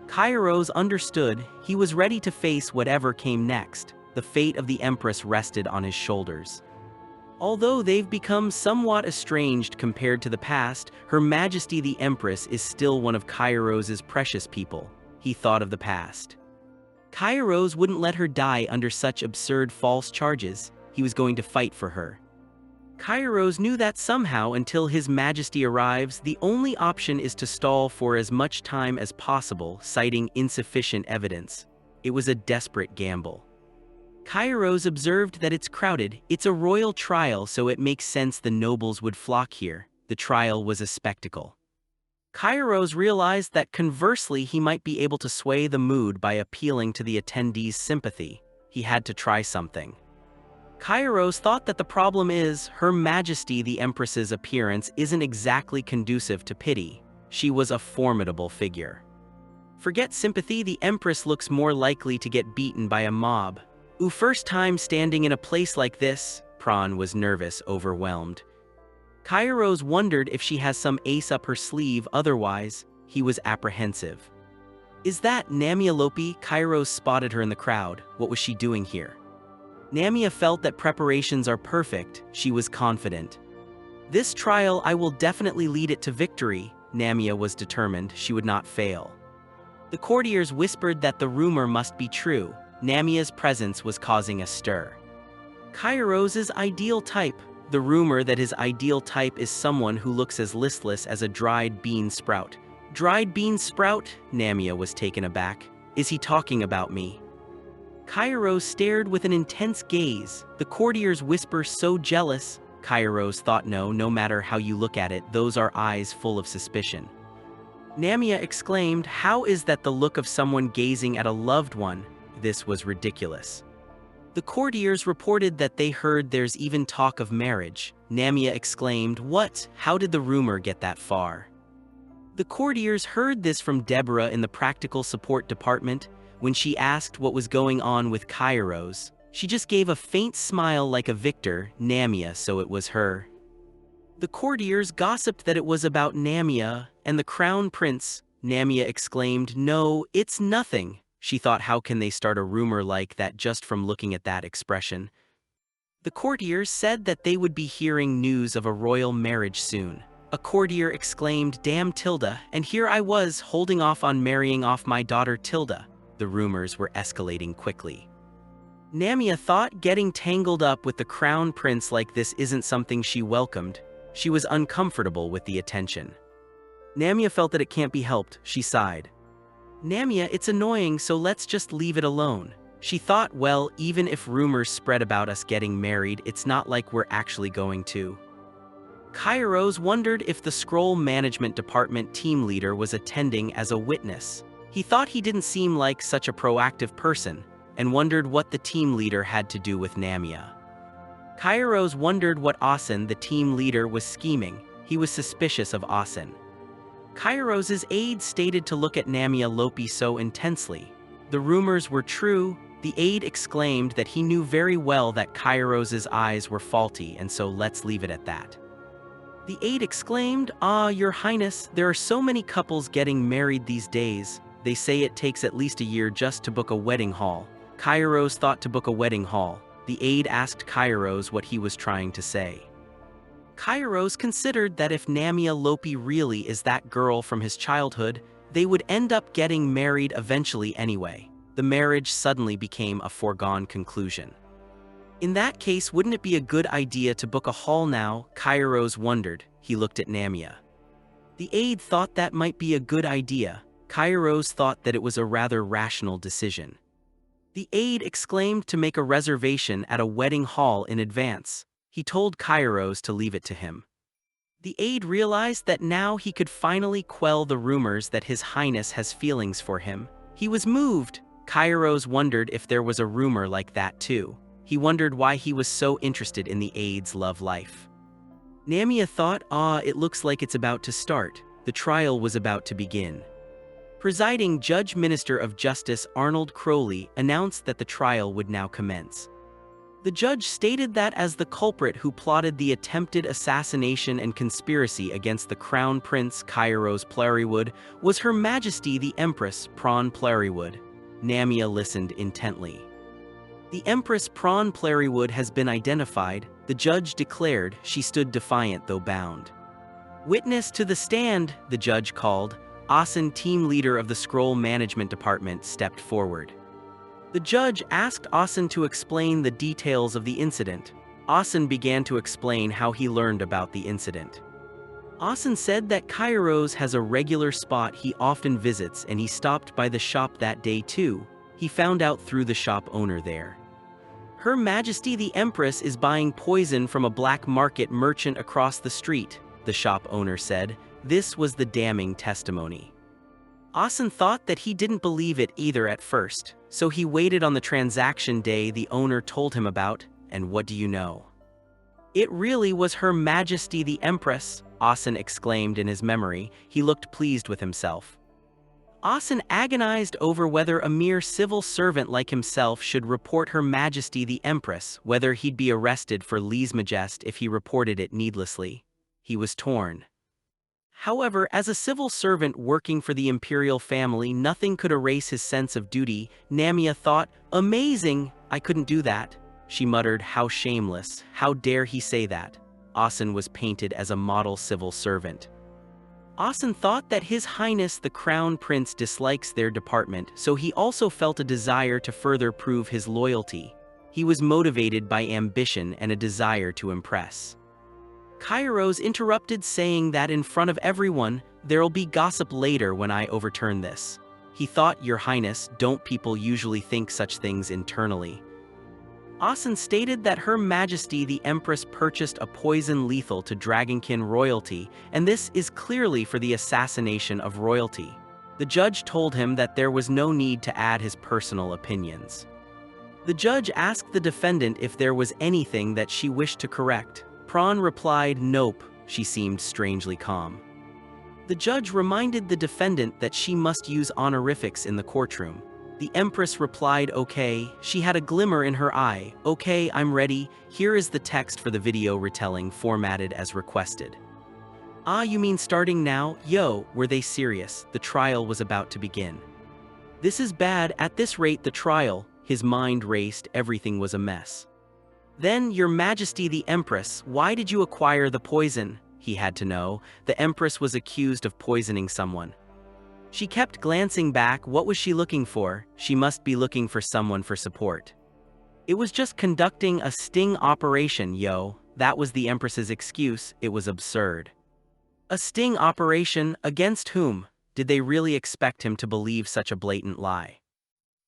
Kairos understood. He was ready to face whatever came next. The fate of the Empress rested on his shoulders. Although they've become somewhat estranged compared to the past, Her Majesty the Empress is still one of Kairos's precious people. He thought of the past. Kairos wouldn't let her die under such absurd false charges. He was going to fight for her. Kairos knew that somehow, until His Majesty arrives, the only option is to stall for as much time as possible, citing insufficient evidence. It was a desperate gamble. Kairos observed that it's crowded. It's a royal trial, so it makes sense the nobles would flock here. The trial was a spectacle. Kairos realized that conversely he might be able to sway the mood by appealing to the attendees' sympathy. He had to try something. Kairos thought that the problem is Her Majesty the Empress's appearance isn't exactly conducive to pity. She was a formidable figure. Forget sympathy, the Empress looks more likely to get beaten by a mob. First time standing in a place like this. Pran was nervous, overwhelmed. Kairos wondered if she has some ace up her sleeve, otherwise, he was apprehensive. "Is that Namia Lopi?" Kairos spotted her in the crowd. What was she doing here? Namia felt that preparations are perfect. She was confident. "This trial, I will definitely lead it to victory." Namia was determined. She would not fail. The courtiers whispered that the rumor must be true. Namia's presence was causing a stir. Kairos's ideal type. The rumor that his ideal type is someone who looks as listless as a dried bean sprout. Dried bean sprout? Namia was taken aback. Is he talking about me? Kairos stared with an intense gaze. The courtiers whisper so jealous. Kairos thought no matter how you look at it, those are eyes full of suspicion. Namia exclaimed, how is that the look of someone gazing at a loved one? This was ridiculous. The courtiers reported that they heard there's even talk of marriage. Namia exclaimed, what? How did the rumor get that far? The courtiers heard this from Deborah in the practical support department. When she asked what was going on with Kairos, she just gave a faint smile like a victor, Namia, so it was her. The courtiers gossiped that it was about Namiya, and the crown prince. Namiya exclaimed, "No, it's nothing." She thought, how can they start a rumor like that just from looking at that expression? The courtiers said that they would be hearing news of a royal marriage soon. A courtier exclaimed, "Damn Tilda, and here I was holding off on marrying off my daughter Tilda." The rumors were escalating quickly. Namiya thought getting tangled up with the crown prince like this isn't something she welcomed. She was uncomfortable with the attention. Namiya felt that it can't be helped. She sighed. "Namiya, it's annoying, so let's just leave it alone." She thought, well, even if rumors spread about us getting married, it's not like we're actually going to. Kairos wondered if the scroll management department team leader was attending as a witness. He thought he didn't seem like such a proactive person, and wondered what the team leader had to do with Namiya. Kairos wondered what Asen, the team leader, was scheming. He was suspicious of Asen. Kairos's aide stated to look at Namiya Lopi so intensely. The rumors were true. The aide exclaimed that he knew very well that Kairos's eyes were faulty, and so let's leave it at that. The aide exclaimed, "Ah, Your Highness, there are so many couples getting married these days. They say it takes at least a year just to book a wedding hall." Kairos thought to book a wedding hall. The aide asked Kairos what he was trying to say. Kairos considered that if Namiya Lopi really is that girl from his childhood, they would end up getting married eventually anyway. The marriage suddenly became a foregone conclusion. In that case, wouldn't it be a good idea to book a hall now? Kairos wondered. He looked at Namiya. The aide thought that might be a good idea. Kairos thought that it was a rather rational decision. The aide exclaimed to make a reservation at a wedding hall in advance. He told Kairos to leave it to him. The aide realized that now he could finally quell the rumors that His Highness has feelings for him. He was moved. Kairos wondered if there was a rumor like that too. He wondered why he was so interested in the aide's love life. Namiya thought, it looks like it's about to start. The trial was about to begin. Presiding Judge Minister of Justice Arnold Crowley announced that the trial would now commence. The judge stated that as the culprit who plotted the attempted assassination and conspiracy against the Crown Prince Kairos Plarywood was Her Majesty the Empress Prawn Plarywood. Namiya listened intently. "The Empress Prawn Plarywood has been identified," the judge declared. She stood defiant though bound. "Witness to the stand," the judge called. Asen, team leader of the Scroll Management Department, stepped forward. The judge asked Asen to explain the details of the incident. Asen began to explain how he learned about the incident. Asen said that Kairos has a regular spot he often visits, and he stopped by the shop that day too. He found out through the shop owner there. Her Majesty the Empress is buying poison from a black market merchant across the street, the shop owner said. This was the damning testimony. Asen thought that he didn't believe it either at first, so he waited on the transaction day the owner told him about, and what do you know? "It really was Her Majesty the Empress," Asen exclaimed in his memory. He looked pleased with himself. Asen agonized over whether a mere civil servant like himself should report Her Majesty the Empress, whether he'd be arrested for lèse-majesté if he reported it needlessly. He was torn. However, as a civil servant working for the imperial family, nothing could erase his sense of duty. Namiya thought, "Amazing, I couldn't do that." She muttered, "How shameless, how dare he say that." Asen was painted as a model civil servant. Asen thought that His Highness the Crown Prince dislikes their department, so he also felt a desire to further prove his loyalty. He was motivated by ambition and a desire to impress. Kairos interrupted, saying that in front of everyone, "There'll be gossip later when I overturn this." He thought, "Your Highness, don't people usually think such things internally?" Asen stated that Her Majesty the Empress purchased a poison lethal to Dragonkin royalty, and this is clearly for the assassination of royalty. The judge told him that there was no need to add his personal opinions. The judge asked the defendant if there was anything that she wished to correct. Prawn replied, "Nope." She seemed strangely calm. The judge reminded the defendant that she must use honorifics in the courtroom. The Empress replied, okay. She had a glimmer in her eye. Okay, I'm ready. Here is the text for the video retelling formatted as requested. Ah, you mean starting now? Yo, were they serious? The trial was about to begin. This is bad. At this rate, the trial. His mind raced. Everything was a mess. Then, Your Majesty the Empress, why did you acquire the poison? He had to know. The Empress was accused of poisoning someone. She kept glancing back. What was she looking for? She must be looking for someone for support. It was just conducting a sting operation, yo. That was the Empress's excuse. It was absurd. A sting operation? Against whom? Did they really expect him to believe such a blatant lie?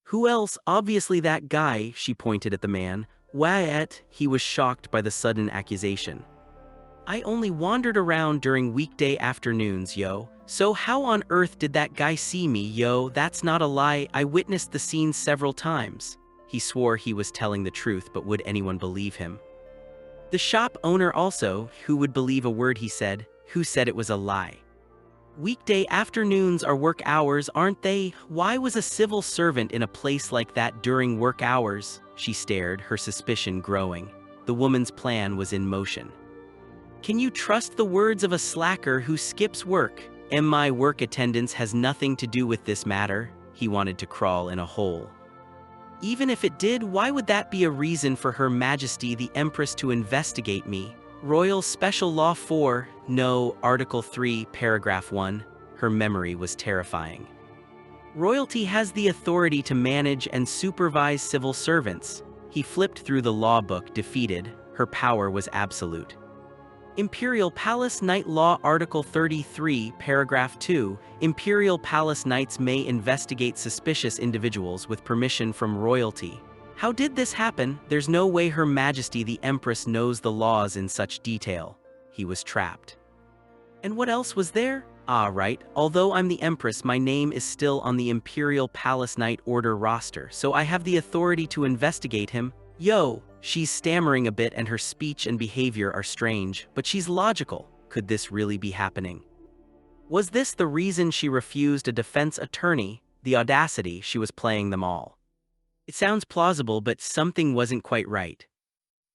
Who else? Obviously that guy, she pointed at the man. What? He was shocked by the sudden accusation. I only wandered around during weekday afternoons, yo. So how on earth did that guy see me, yo? That's not a lie. I witnessed the scene several times. He swore he was telling the truth, but would anyone believe him? The shop owner also, who would believe a word he said? Who said it was a lie? Weekday afternoons are work hours, aren't they? Why was a civil servant in a place like that during work hours? She stared, her suspicion growing. The woman's plan was in motion. Can you trust the words of a slacker who skips work? And my work attendance has nothing to do with this matter. He wanted to crawl in a hole. Even if it did, why would that be a reason for Her Majesty the Empress to investigate me? Royal Special Law 4, no, Article 3, Paragraph 1. Her memory was terrifying. Royalty has the authority to manage and supervise civil servants. He flipped through the law book, defeated. Her power was absolute. Imperial Palace Knight Law Article 33, Paragraph 2. Imperial Palace Knights may investigate suspicious individuals with permission from royalty. How did this happen? There's no way Her Majesty the Empress knows the laws in such detail. He was trapped. And what else was there? Ah, right. Although I'm the Empress, my name is still on the Imperial Palace Knight Order roster, so I have the authority to investigate him. Yo, she's stammering a bit and her speech and behavior are strange, but she's logical. Could this really be happening? Was this the reason she refused a defense attorney? The audacity, she was playing them all. It sounds plausible, but something wasn't quite right.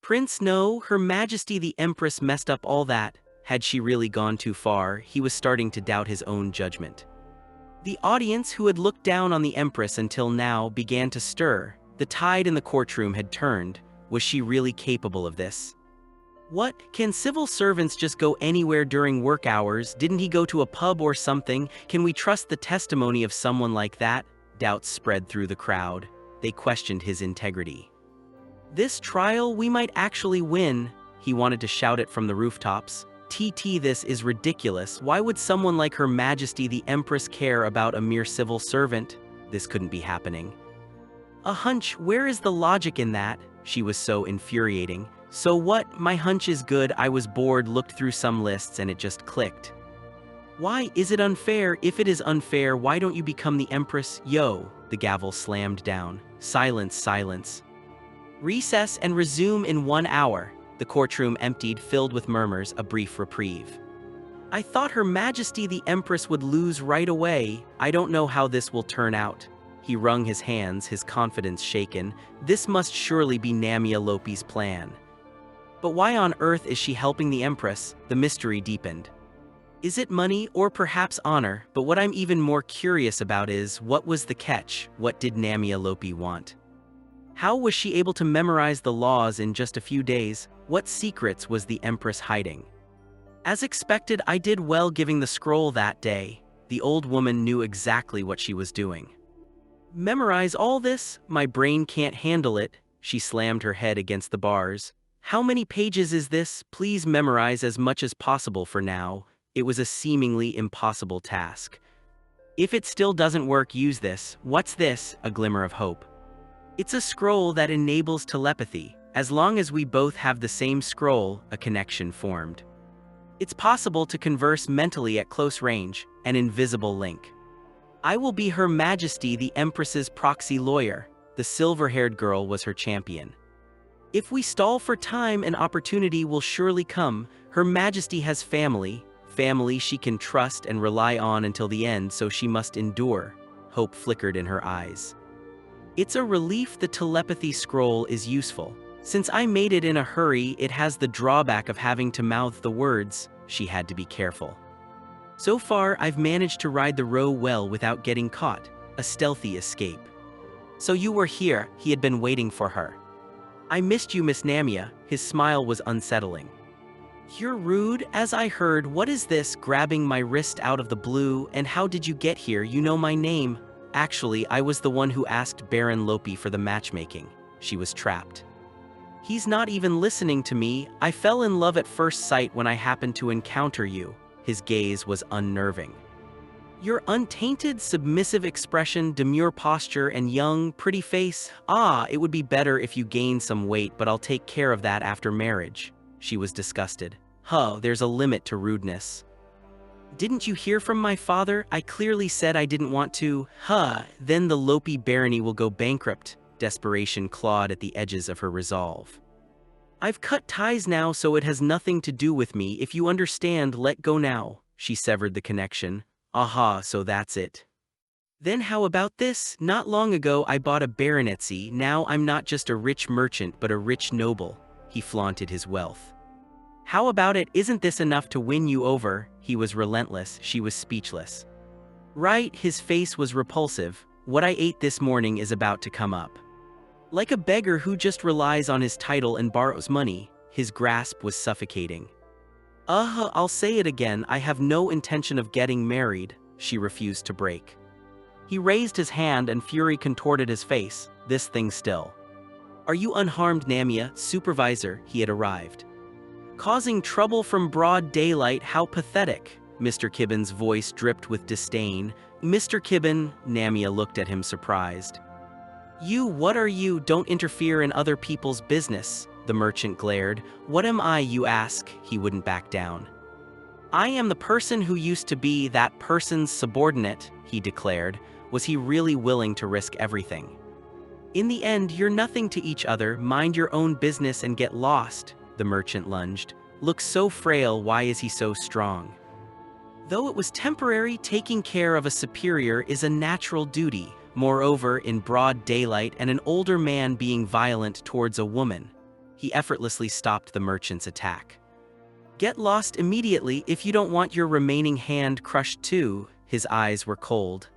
Prince, no, Her Majesty the Empress messed up all that. Had she really gone too far? He was starting to doubt his own judgment. The audience, who had looked down on the Empress until now, began to stir. The tide in the courtroom had turned. Was she really capable of this? What? Can civil servants just go anywhere during work hours? Didn't he go to a pub or something? Can we trust the testimony of someone like that? Doubts spread through the crowd. They questioned his integrity. This trial, we might actually win. He wanted to shout it from the rooftops. This is ridiculous. Why would someone like Her Majesty the Empress care about a mere civil servant? This couldn't be happening. A hunch, where is the logic in that? She was so infuriating. So what? My hunch is good. I was bored, looked through some lists, and it just clicked. Why is it unfair? If it is unfair, why don't you become the Empress? Yo, the gavel slammed down. Silence, silence. Recess and resume in 1 hour. The courtroom emptied, filled with murmurs, a brief reprieve. I thought Her Majesty the Empress would lose right away. I don't know how this will turn out. He wrung his hands, his confidence shaken. This must surely be Namiya Lopi's plan. But why on earth is she helping the Empress? The mystery deepened. Is it money or perhaps honor? But what I'm even more curious about is, what was the catch? What did Namiya Lopi want? How was she able to memorize the laws in just a few days? What secrets was the Empress hiding? As expected, I did well giving the scroll that day. The old woman knew exactly what she was doing. Memorize all this? My brain can't handle it. She slammed her head against the bars. How many pages is this? Please memorize as much as possible for now. It was a seemingly impossible task. If it still doesn't work, use this. What's this? A glimmer of hope. It's a scroll that enables telepathy. As long as we both have the same scroll, a connection formed. It's possible to converse mentally at close range, an invisible link. I will be Her Majesty the Empress's proxy lawyer. The silver-haired girl was her champion. If we stall for time, an opportunity will surely come. Her Majesty has family she can trust and rely on until the end, so she must endure. Hope flickered in her eyes. It's a relief the telepathy scroll is useful. Since I made it in a hurry, it has the drawback of having to mouth the words. She had to be careful. So far, I've managed to ride the row well without getting caught. A stealthy escape. So you were here, he had been waiting for her. I missed you, Miss Namia. His smile was unsettling. You're rude, as I heard. What is this, grabbing my wrist out of the blue, and how did you get here? You know my name. Actually, I was the one who asked Baron Lopi for the matchmaking. She was trapped. He's not even listening to me. I fell in love at first sight when I happened to encounter you. His gaze was unnerving. Your untainted, submissive expression, demure posture, and young, pretty face. It would be better if you gained some weight, but I'll take care of that after marriage. She was disgusted. There's a limit to rudeness. Didn't you hear from my father? I clearly said I didn't want to. Then the Lopi barony will go bankrupt. Desperation clawed at the edges of her resolve. I've cut ties now, so it has nothing to do with me. If you understand, let go now. She severed the connection. So that's it. Then how about this? Not long ago I bought a baronetcy. Now I'm not just a rich merchant but a rich noble. He flaunted his wealth. How about it? Isn't this enough to win you over? He was relentless. She was speechless. Right, his face was repulsive. What I ate this morning is about to come up. Like a beggar who just relies on his title and borrows money, his grasp was suffocating. I'll say it again, I have no intention of getting married, she refused to break. He raised his hand and fury contorted his face. This thing still. Are you unharmed, Namia? Supervisor, he had arrived. Causing trouble from broad daylight, how pathetic. Mr. Kibben's voice dripped with disdain. Mr. Kibben, Namia looked at him surprised. What are you? Don't interfere in other people's business. The merchant glared. What am I, you ask? He wouldn't back down. I am the person who used to be that person's subordinate, he declared. Was he really willing to risk everything? In the end, you're nothing to each other. Mind your own business and get lost, the merchant lunged. Looks so frail, why is he so strong? Though it was temporary, taking care of a superior is a natural duty. Moreover, in broad daylight and an older man being violent towards a woman. He effortlessly stopped the merchant's attack. Get lost immediately if you don't want your remaining hand crushed too. His eyes were cold.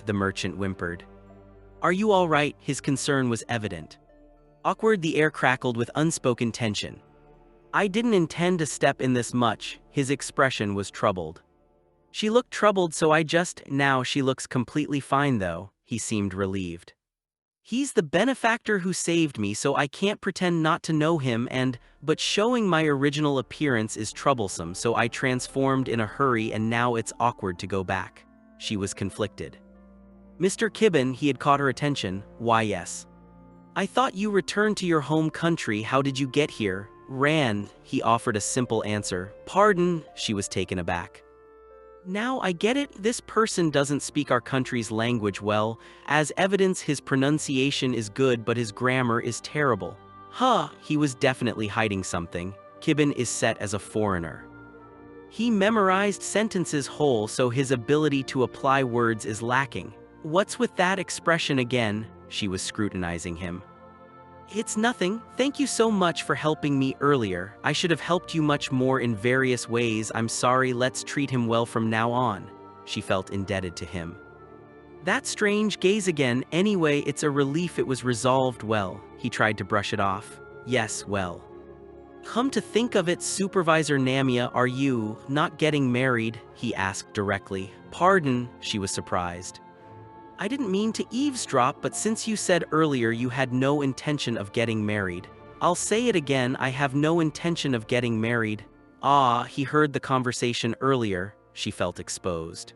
The merchant whimpered. Are you all right? His concern was evident. Awkward, the air crackled with unspoken tension. I didn't intend to step in this much. His expression was troubled. She looked troubled, so now she looks completely fine though. He seemed relieved. He's the benefactor who saved me, so I can't pretend not to know him but showing my original appearance is troublesome, so I transformed in a hurry and now it's awkward to go back. She was conflicted. Mr. Kibben, he had caught her attention. Why yes. I thought you returned to your home country. How did you get here? Ran, he offered a simple answer. Pardon, she was taken aback. Now I get it, this person doesn't speak our country's language well. As evidence, his pronunciation is good but his grammar is terrible. He was definitely hiding something. Kibben is set as a foreigner. He memorized sentences whole, so his ability to apply words is lacking. What's with that expression again? She was scrutinizing him. It's nothing. Thank you so much for helping me earlier. I should have helped you much more in various ways. I'm sorry, let's treat him well from now on. She felt indebted to him. That strange gaze again. Anyway, it's a relief it was resolved well. He tried to brush it off. Yes, well. Come to think of it, Supervisor Namia, are you not getting married? He asked directly. Pardon, she was surprised. I didn't mean to eavesdrop, but since you said earlier you had no intention of getting married, I'll say it again, I have no intention of getting married. He heard the conversation earlier. She felt exposed.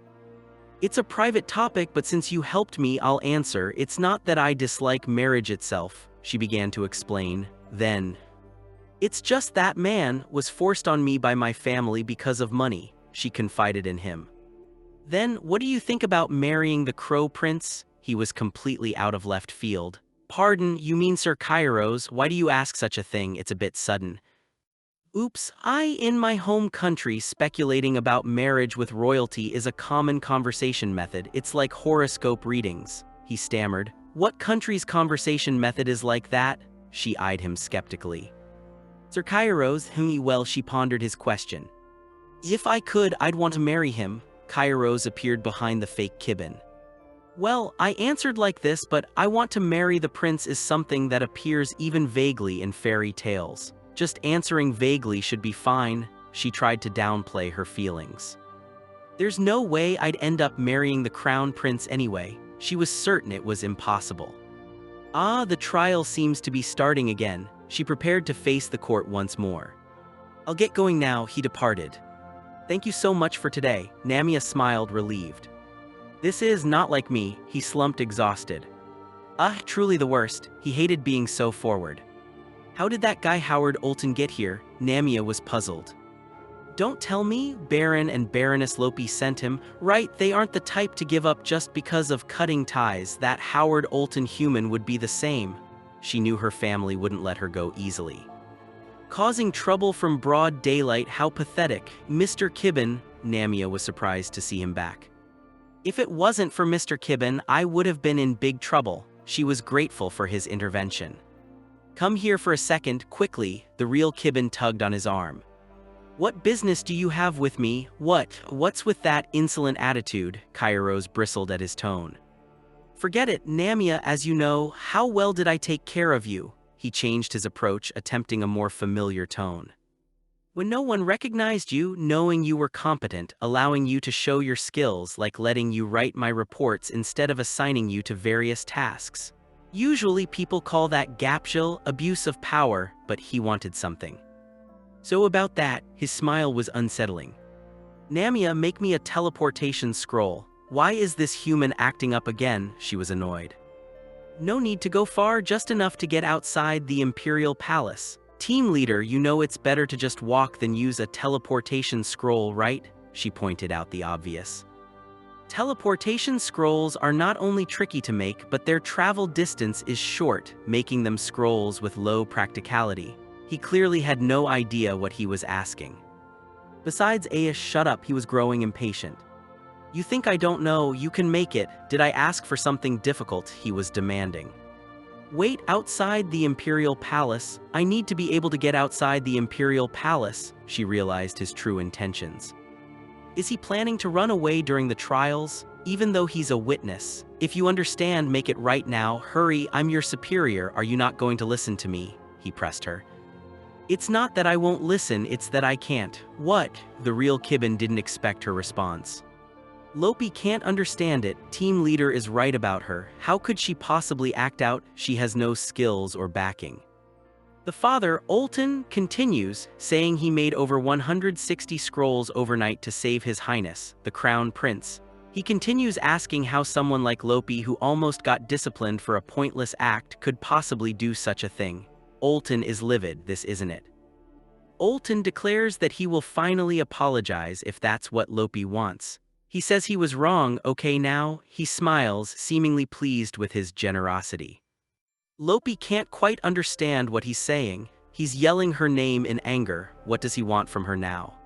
It's a private topic, but since you helped me, I'll answer. It's not that I dislike marriage itself, she began to explain. Then, it's just that man was forced on me by my family because of money, she confided in him. Then, what do you think about marrying the Crow Prince? He was completely out of left field. Pardon, you mean Sir Kairos? Why do you ask such a thing? It's a bit sudden. Oops, in my home country, speculating about marriage with royalty is a common conversation method. It's like horoscope readings, he stammered. What country's conversation method is like that? She eyed him skeptically. Sir Kairos, well, she pondered his question. If I could, I'd want to marry him. Kairos appeared behind the fake Kibin. Well, I answered like this, but I want to marry the prince is something that appears even vaguely in fairy tales. Just answering vaguely should be fine. She tried to downplay her feelings. There's no way I'd end up marrying the crown prince anyway. She was certain it was impossible. Ah, the trial seems to be starting again. She prepared to face the court once more. I'll get going now, he departed. Thank you so much for today, Namia smiled relieved. This is not like me, he slumped exhausted. Truly the worst, he hated being so forward. How did that guy Howard Olton get here? Namia was puzzled. Don't tell me, Baron and Baroness Lopi sent him. Right, they aren't the type to give up just because of cutting ties. That Howard Olton human would be the same. She knew her family wouldn't let her go easily. Causing trouble from broad daylight, how pathetic. Mr. Kibin, Namia was surprised to see him back. If it wasn't for Mr. Kibin, I would have been in big trouble. She was grateful for his intervention. Come here for a second, quickly, the real Kibin tugged on his arm. What business do you have with me? What's with that insolent attitude? Kairos bristled at his tone. Forget it, Namia, as you know, how well did I take care of you? He changed his approach, attempting a more familiar tone. When no one recognized you, knowing you were competent, allowing you to show your skills, like letting you write my reports instead of assigning you to various tasks. Usually people call that gapshil, abuse of power, but he wanted something. So about that, his smile was unsettling. Namia, make me a teleportation scroll. Why is this human acting up again? She was annoyed. No need to go far, just enough to get outside the Imperial Palace. Team leader, you know it's better to just walk than use a teleportation scroll, right? She pointed out the obvious. Teleportation scrolls are not only tricky to make, but their travel distance is short, making them scrolls with low practicality. He clearly had no idea what he was asking. Besides, shut up, he was growing impatient. You think I don't know, you can make it. Did I ask for something difficult? He was demanding. Wait, outside the Imperial Palace? I need to be able to get outside the Imperial Palace. She realized his true intentions. Is he planning to run away during the trials? Even though he's a witness. If you understand, make it right now. Hurry, I'm your superior. Are you not going to listen to me? He pressed her. It's not that I won't listen, it's that I can't. What? The real Kibin didn't expect her response. Lopi can't understand it. Team leader is right about her. How could she possibly act out? She has no skills or backing. The father, Olton, continues, saying he made over 160 scrolls overnight to save His Highness, the Crown Prince. He continues asking how someone like Lopi, who almost got disciplined for a pointless act, could possibly do such a thing. Olton is livid, this isn't it. Olton declares that he will finally apologize if that's what Lopi wants. He says he was wrong, okay now? He smiles, seemingly pleased with his generosity. Lopi can't quite understand what he's saying. He's yelling her name in anger. What does he want from her now?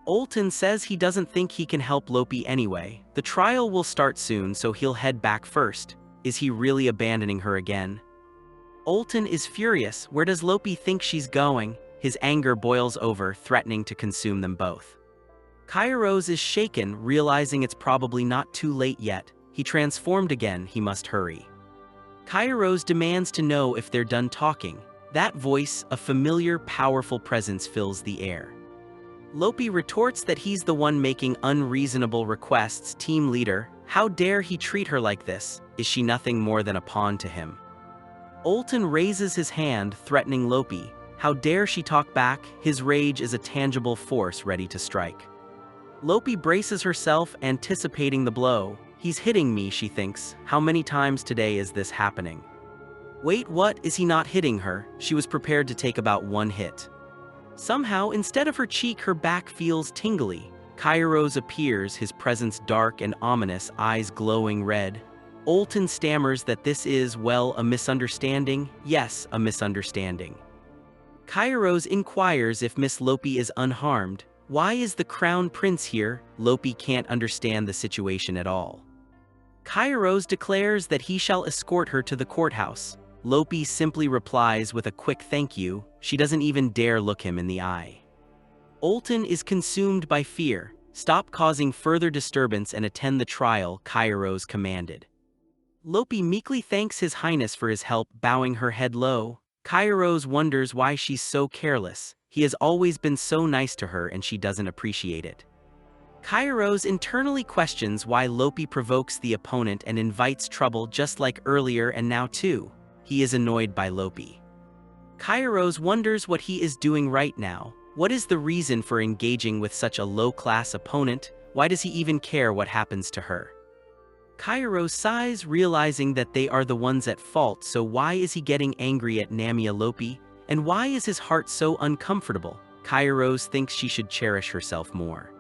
Olton says he doesn't think he can help Lopi anyway. The trial will start soon, so he'll head back first. Is he really abandoning her again? Olton is furious. Where does Lopi think she's going? His anger boils over, threatening to consume them both. Kairos is shaken, realizing it's probably not too late yet. He transformed again, he must hurry. Kairos demands to know if they're done talking. That voice, a familiar, powerful presence, fills the air. Lopi retorts that he's the one making unreasonable requests. Team leader, how dare he treat her like this? Is she nothing more than a pawn to him? Olton raises his hand, threatening Lopi. How dare she talk back? His rage is a tangible force ready to strike. Lopi braces herself, anticipating the blow. He's hitting me, she thinks. How many times today is this happening? Wait, what? Is he not hitting her? She was prepared to take about one hit. Somehow, instead of her cheek, her back feels tingly. Kairos appears, his presence dark and ominous, eyes glowing red. Olton stammers that this is, well, a misunderstanding. Yes, a misunderstanding. Kairos inquires if Miss Lopi is unharmed. Why is the Crown Prince here? Lopi can't understand the situation at all. Kairos declares that he shall escort her to the courthouse. Lopi simply replies with a quick thank you. She doesn't even dare look him in the eye. Olton is consumed by fear. Stop causing further disturbance and attend the trial, Kairos commanded. Lopi meekly thanks His Highness for his help, bowing her head low. Kairos wonders why she's so careless. He has always been so nice to her and she doesn't appreciate it. Kairos internally questions why Lopi provokes the opponent and invites trouble just like earlier and now too. He is annoyed by Lopi. Kairos wonders what he is doing right now. What is the reason for engaging with such a low-class opponent? Why does he even care what happens to her? Kairos sighs, realizing that they are the ones at fault, so why is he getting angry at Namiya Lopi? And why is his heart so uncomfortable? Kairos thinks she should cherish herself more.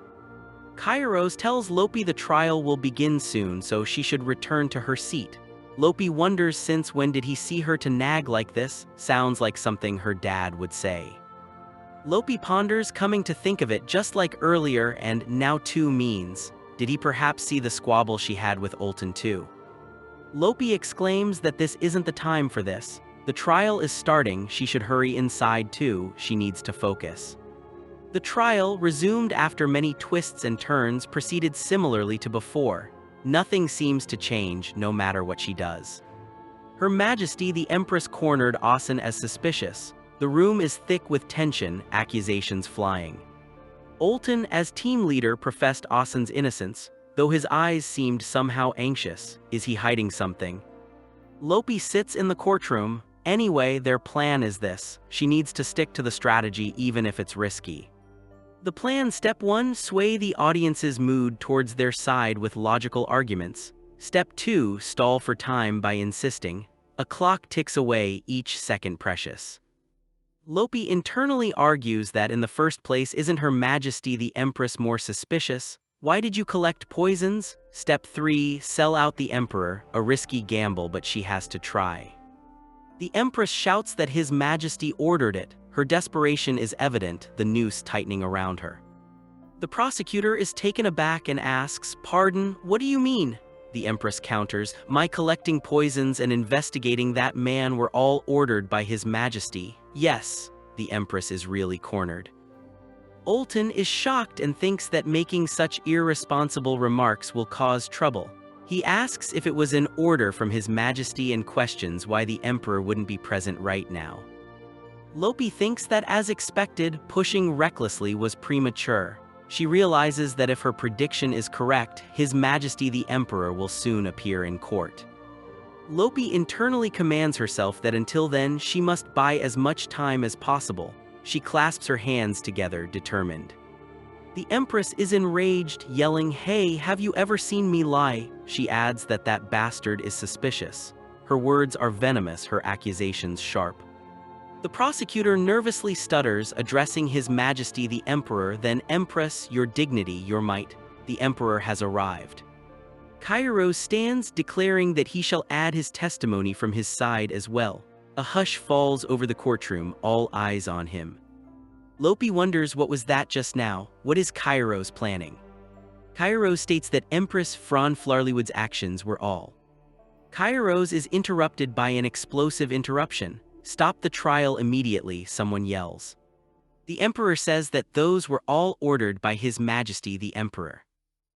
Kairos tells Lopi the trial will begin soon, so she should return to her seat. Lopi wonders since when did he see her to nag like this? Sounds like something her dad would say. Lopi ponders, coming to think of it just like earlier and now too means. Did he perhaps see the squabble she had with Olton too? Lopi exclaims that this isn't the time for this. The trial is starting, she should hurry inside too, she needs to focus. The trial, resumed after many twists and turns, proceeded similarly to before. Nothing seems to change, no matter what she does. Her Majesty the Empress cornered Asen as suspicious. The room is thick with tension, accusations flying. Olton, as team leader, professed Asen's innocence, though his eyes seemed somehow anxious. Is he hiding something? Lopi sits in the courtroom. Anyway, their plan is this. She needs to stick to the strategy even if it's risky. The plan: Step 1, sway the audience's mood towards their side with logical arguments. Step 2, stall for time by insisting. A clock ticks away, each second precious. Lopi internally argues that in the first place, isn't Her Majesty the Empress more suspicious? Why did you collect poisons? Step 3, sell out the Emperor, a risky gamble but she has to try. The Empress shouts that His Majesty ordered it. Her desperation is evident, the noose tightening around her. The prosecutor is taken aback and asks, "Pardon, what do you mean?" The Empress counters, "My collecting poisons and investigating that man were all ordered by His Majesty." Yes, the Empress is really cornered. Olton is shocked and thinks that making such irresponsible remarks will cause trouble. He asks if it was an order from His Majesty and questions why the Emperor wouldn't be present right now. Lopi thinks that, as expected, pushing recklessly was premature. She realizes that if her prediction is correct, His Majesty the Emperor will soon appear in court. Lopi internally commands herself that until then she must buy as much time as possible. She clasps her hands together, determined. The Empress is enraged, yelling, "Hey, have you ever seen me lie?" She adds that that bastard is suspicious. Her words are venomous, her accusations sharp. The prosecutor nervously stutters, addressing His Majesty the Emperor, then, "Empress, your dignity, your might. The Emperor has arrived." Kairos stands, declaring that he shall add his testimony from his side as well. A hush falls over the courtroom, all eyes on him. Lopi wonders, what was that just now? What is Kairos planning? Kairos states that Empress Fran Flarlywood's actions were all. Kairos is interrupted by an explosive interruption. "Stop the trial immediately," someone yells. The Emperor says that those were all ordered by His Majesty the Emperor.